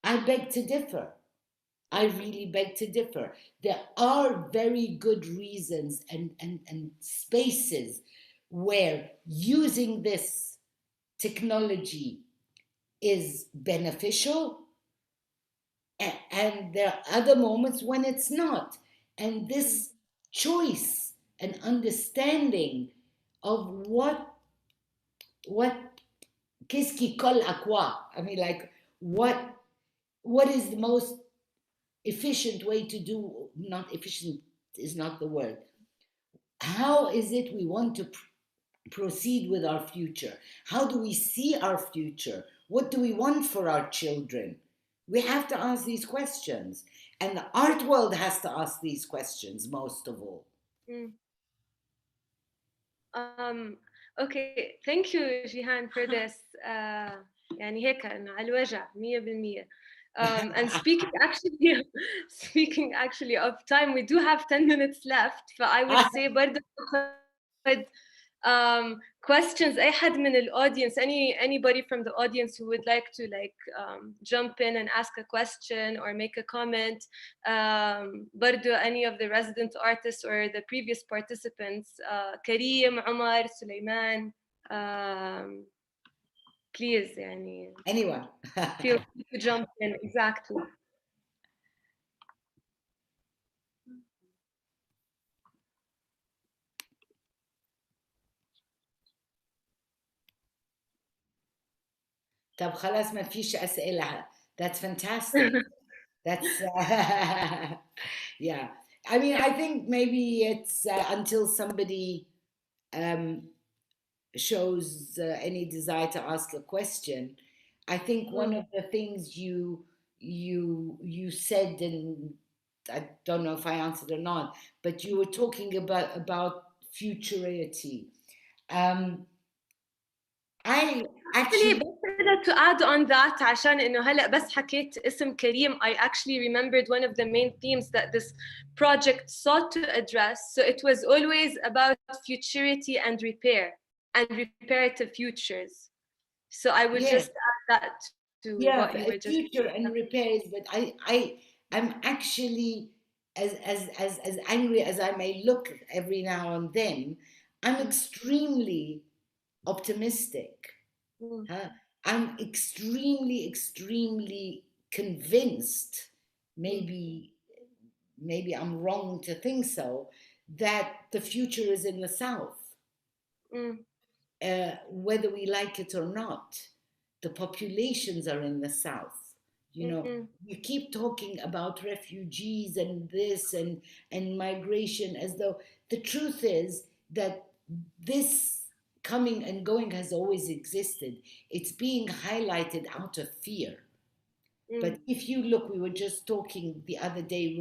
I beg to differ. I really beg to differ. There are very good reasons and spaces where using this technology is beneficial, and there are other moments when it's not. And this choice and understanding of what qu'est-ce qui colle à quoi? I mean, like, what is the most efficient way to do, not efficient is not the word. How is it we want to proceed with our future? How do we see our future? What do we want for our children? We have to ask these questions. And the art world has to ask these questions most of all. Okay, thank you Jihan for this. يعني هيك إنه على الوجع 100%. And speaking actually of time, we do have 10 minutes left. So I would say برضه questions أي حد من audience, anybody from the audience who would like to jump in and ask a question or make a comment. برضو any of the resident artists or the previous participants, Karim, Omar, Sulaiman, please يعني anyone feel free to jump in. Exactly. طب خلاص ما فيش أسئلة. That's fantastic. That's yeah. I mean, I think maybe it's until somebody shows any desire to ask a question. I think one of the things you said, and I don't know if I answered or not, but you were talking about futurity. I actually بس to add on that عشان إنه هلأ بس حكيت اسم كريم, I actually remembered one of the main themes that this project sought to address. So it was always about futurity and repair and reparative futures. So I would just add that to what you were just future and repairs. But I'm actually as angry as I may look every now and then, I'm extremely optimistic. I'm extremely convinced, maybe I'm wrong to think so, that the future is in the South. Whether we like it or not, the populations are in the South. You know, we keep talking about refugees and this and migration, as though the truth is that this coming and going has always existed. It's being highlighted out of fear. But if you look, we were just talking the other day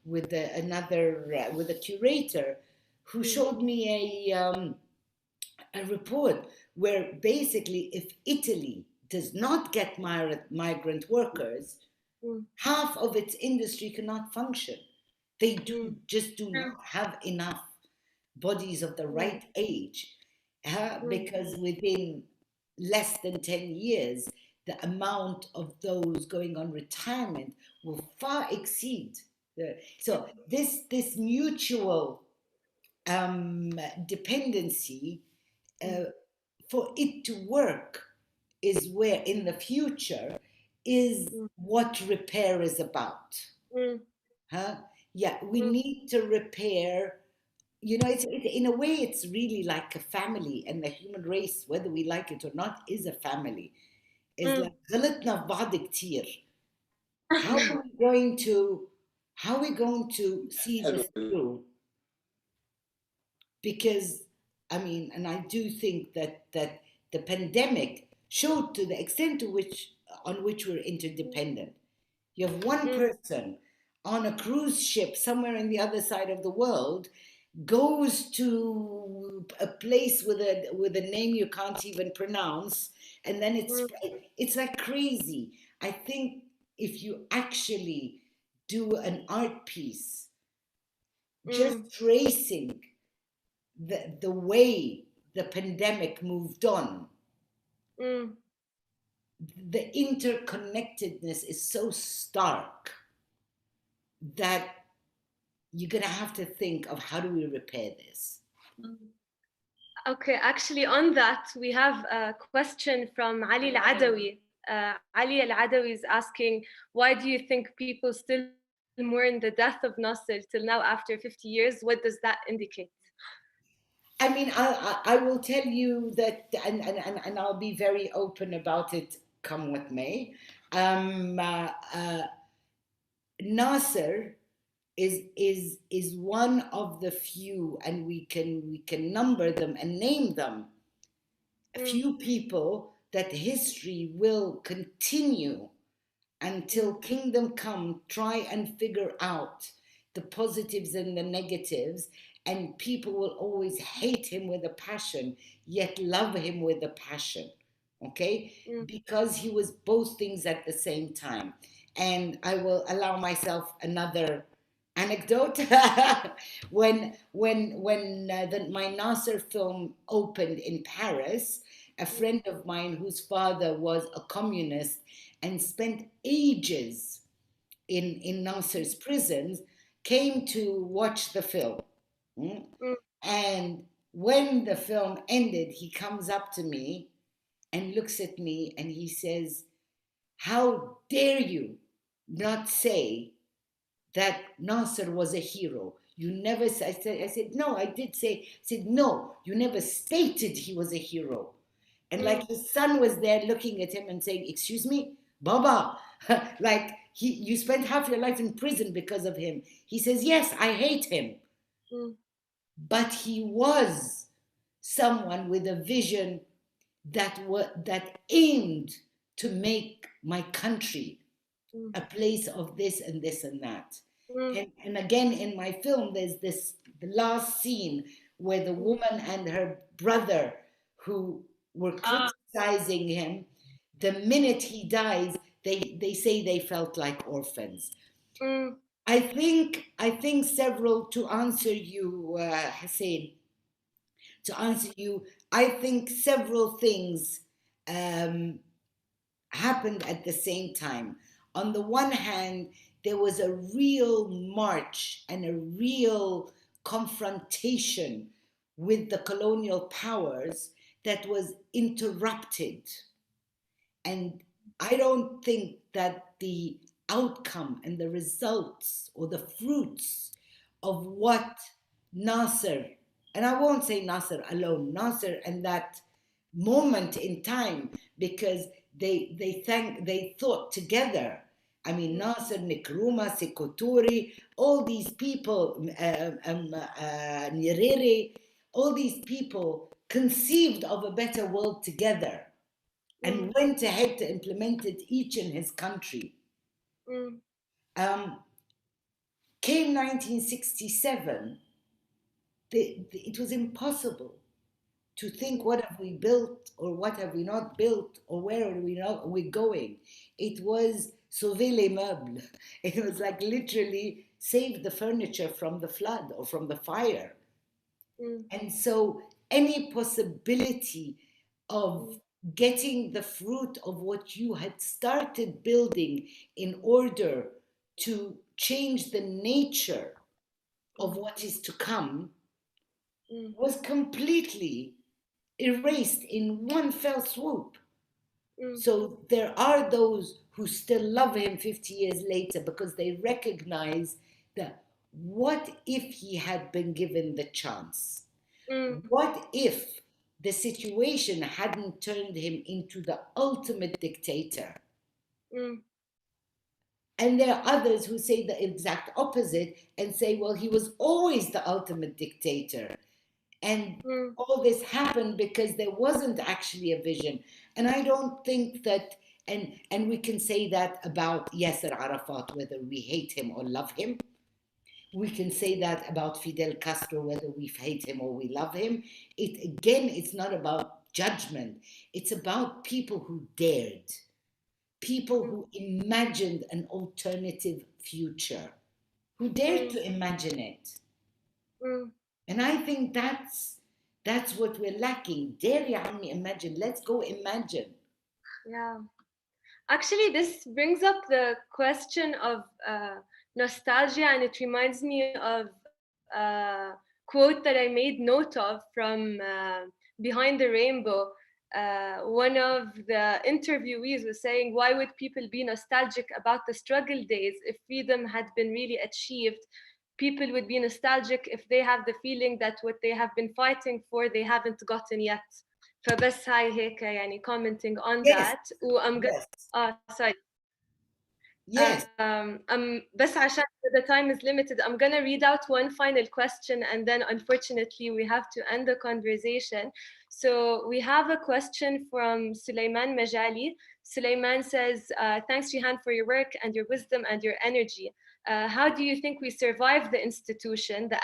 with a curator who showed me a report where basically if Italy does not get migrant workers, half of its industry cannot function. They just do not have enough bodies of the right age, because within less than 10 years, the amount of those going on retirement will far exceed. So this mutual dependency, for it to work, is where in the future is what repair is about. We need to repair. You know, it's in a way, it's really like a family, and the human race, whether we like it or not, is a family. It's like غلطنا في بعض كتير. How are we going to see this through? Because I mean, and I do think that the pandemic showed to the extent to on which we're interdependent. You have one person on a cruise ship somewhere in the other side of the world, goes to a place with a name you can't even pronounce, and then it's like crazy. I think if you actually do an art piece just tracing the way the pandemic moved on, the interconnectedness is so stark that you're going to have to think of how do we repair this. Okay, actually on that, we have a question from Ali Al-Adawi. Ali Al-Adawi is asking, why do you think people still mourn the death of Nasser till now after 50 years? What does that indicate? I mean, I will tell you that, and I'll be very open about it, come what may. Nasser is one of the few, and we can number them and name them, few people that history will continue until kingdom come, try and figure out the positives and the negatives, and people will always hate him with a passion, yet love him with a passion, okay? Because he was both things at the same time. And I will allow myself another anecdote. when my Nasser film opened in Paris, a friend of mine whose father was a communist and spent ages in Nasser's prisons came to watch the film. And when the film ended, he comes up to me and looks at me and he says, "How dare you not say that Nasser was a hero? You never," I said, "No, I did say," I said, "No, you never stated he was a hero." And like his son was there looking at him and saying, "Excuse me, Baba," like you spent half your life in prison because of him. He says, yes, I hate him. But he was someone with a vision that aimed to make my country a place of this and this and that. And again, in my film, there's the last scene where the woman and her brother who were criticizing him, the minute he dies, they say they felt like orphans. I think several, to answer you, Hussein, I think several things happened at the same time. On the one hand, there was a real march and a real confrontation with the colonial powers that was interrupted. And I don't think that the outcome and the results or the fruits of what Nasser, and I won't say Nasser alone, Nasser and that moment in time, because they thought together. I mean, Nasser, Nkrumah, Sikoturi, all these people, Nyerere, all these people conceived of a better world together and went ahead to implement it, each in his country. Came 1967, it was impossible to think, what have we built or what have we not built or where are we going? It was sauver les meubles. It was like literally save the furniture from the flood or from the fire. And so any possibility of getting the fruit of what you had started building in order to change the nature of what is to come was completely erased in one fell swoop. So there are those who still love him 50 years later because they recognize that what if he had been given the chance? What if the situation hadn't turned him into the ultimate dictator? And there are others who say the exact opposite and say, well, he was always the ultimate dictator. And all this happened because there wasn't actually a vision. And I don't think that, and we can say that about Yasser Arafat, whether we hate him or love him. We can say that about Fidel Castro, whether we hate him or we love him. It's not about judgment. It's about people who dared, people who imagined an alternative future, who dared to imagine it. And I think that's what we're lacking. Dare ya ammi imagine. Let's go imagine. Yeah. Actually, this brings up the question of nostalgia, and it reminds me of a quote that I made note of from Behind the Rainbow. One of the interviewees was saying, why would people be nostalgic about the struggle days if freedom had been really achieved? People would be nostalgic if they have the feeling that what they have been fighting for they haven't gotten yet. فبس هاي هيك يعني commenting on that. وأم sorry. Yes. بس عشان the time is limited, I'm gonna read out one final question and then unfortunately we have to end the conversation. So we have a question from Sulaiman Majali. Sulaiman says, thanks Jihan for your work and your wisdom and your energy. How do you think we survive the institution, the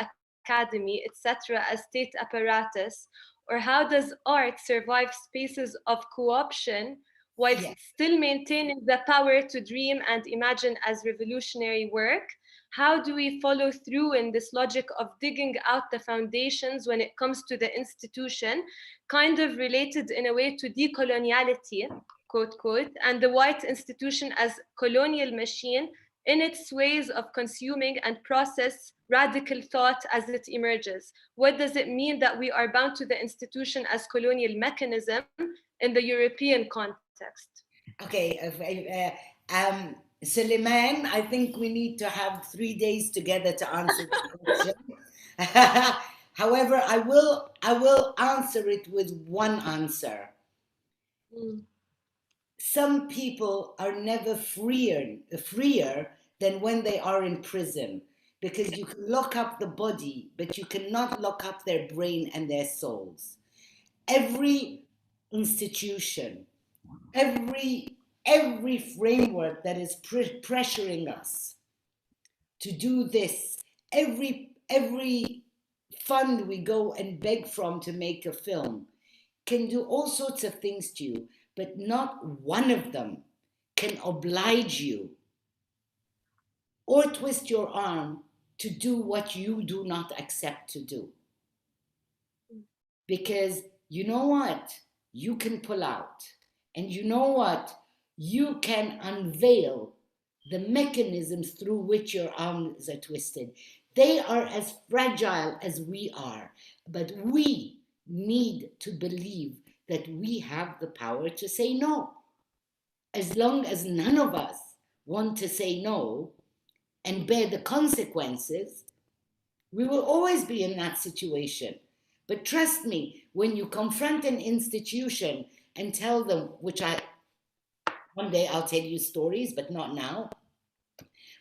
academy, etc. as state apparatus? Or how does art survive spaces of co-option while still maintaining the power to dream and imagine as revolutionary work? How do we follow through in this logic of digging out the foundations when it comes to the institution, kind of related in a way to decoloniality, quote, quote, and the white institution as colonial machine in its ways of consuming and process radical thought as it emerges? What does it mean that we are bound to the institution as colonial mechanism in the European context? Okay, Suleiman, I think we need to have 3 days together to answer the question. However, I will answer it with one answer. some people are never freer than when they are in prison, because you can lock up the body, but you cannot lock up their brain and their souls. Every institution, every framework that is pressuring us to do this, every fund we go and beg from to make a film can do all sorts of things to you, but not one of them can oblige you or twist your arm to do what you do not accept to do. Because you know what? You can pull out. And you know what? You can unveil the mechanisms through which your arms are twisted. They are as fragile as we are, but we need to believe that we have the power to say no. As long as none of us want to say no and bear the consequences, we will always be in that situation. But trust me, when you confront an institution and tell them, which one day I'll tell you stories, but not now.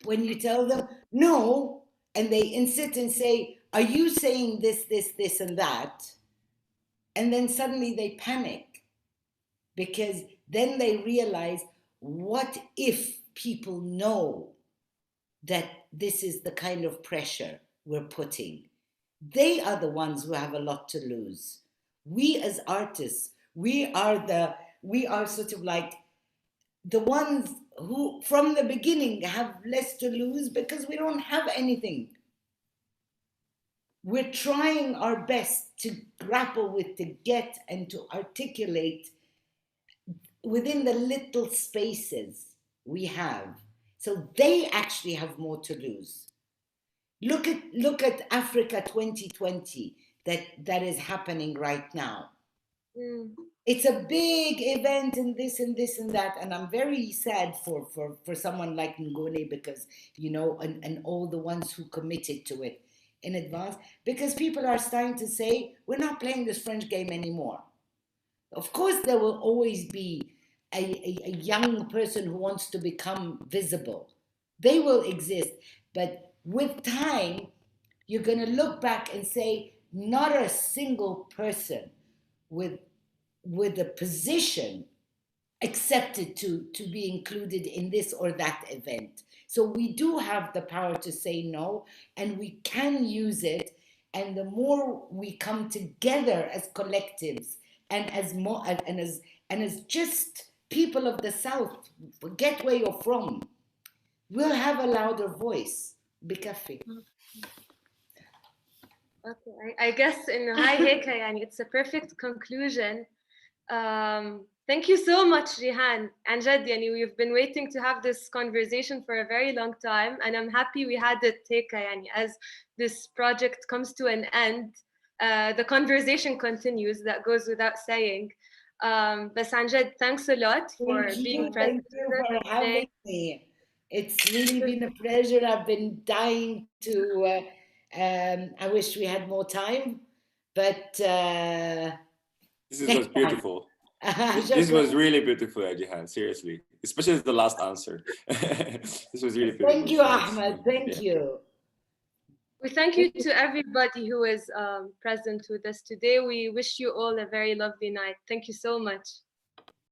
When you tell them no, and they insist and say, are you saying this, this, and that? And then suddenly they panic, because then they realize, what if people know that this is the kind of pressure we're putting? They are the ones who have a lot to lose. We as artists, we are sort of like the ones who from the beginning have less to lose, because we don't have anything. We're trying our best to grapple with, to get and to articulate within the little spaces we have. So they actually have more to lose. Look at Africa 2020 that is happening right now. It's a big event, and this and this and that, and I'm very sad for someone like Ngone, because and all the ones who committed to it in advance, because people are starting to say, we're not playing this French game anymore. Of course there will always be a young person who wants to become visible. They will exist, but with time you're going to look back and say, not a single person with a position accepted to be included in this or that event. So we do have the power to say no, and we can use it. And the more we come together as collectives and as just people of the South, forget where you're from, we'll have a louder voice. بكفي. Okay, I guess in هاي هيك يعني it's a perfect conclusion. Thank you so much, Jihan. عن جد يعني we've been waiting to have this conversation for a very long time, and I'm happy we had it هيك يعني as this project comes to an end. The conversation continues, that goes without saying. بس عن جد, thanks a lot for being present. Thank you for having me. It's really been a pleasure. I've been dying to. I wish we had more time, but this was beautiful. This was really beautiful, Jihan. Seriously, especially the last answer. This was really beautiful. Thank you, Ahmed. Thank you. We thank you to everybody who is present with us today. We wish you all a very lovely night. Thank you so much.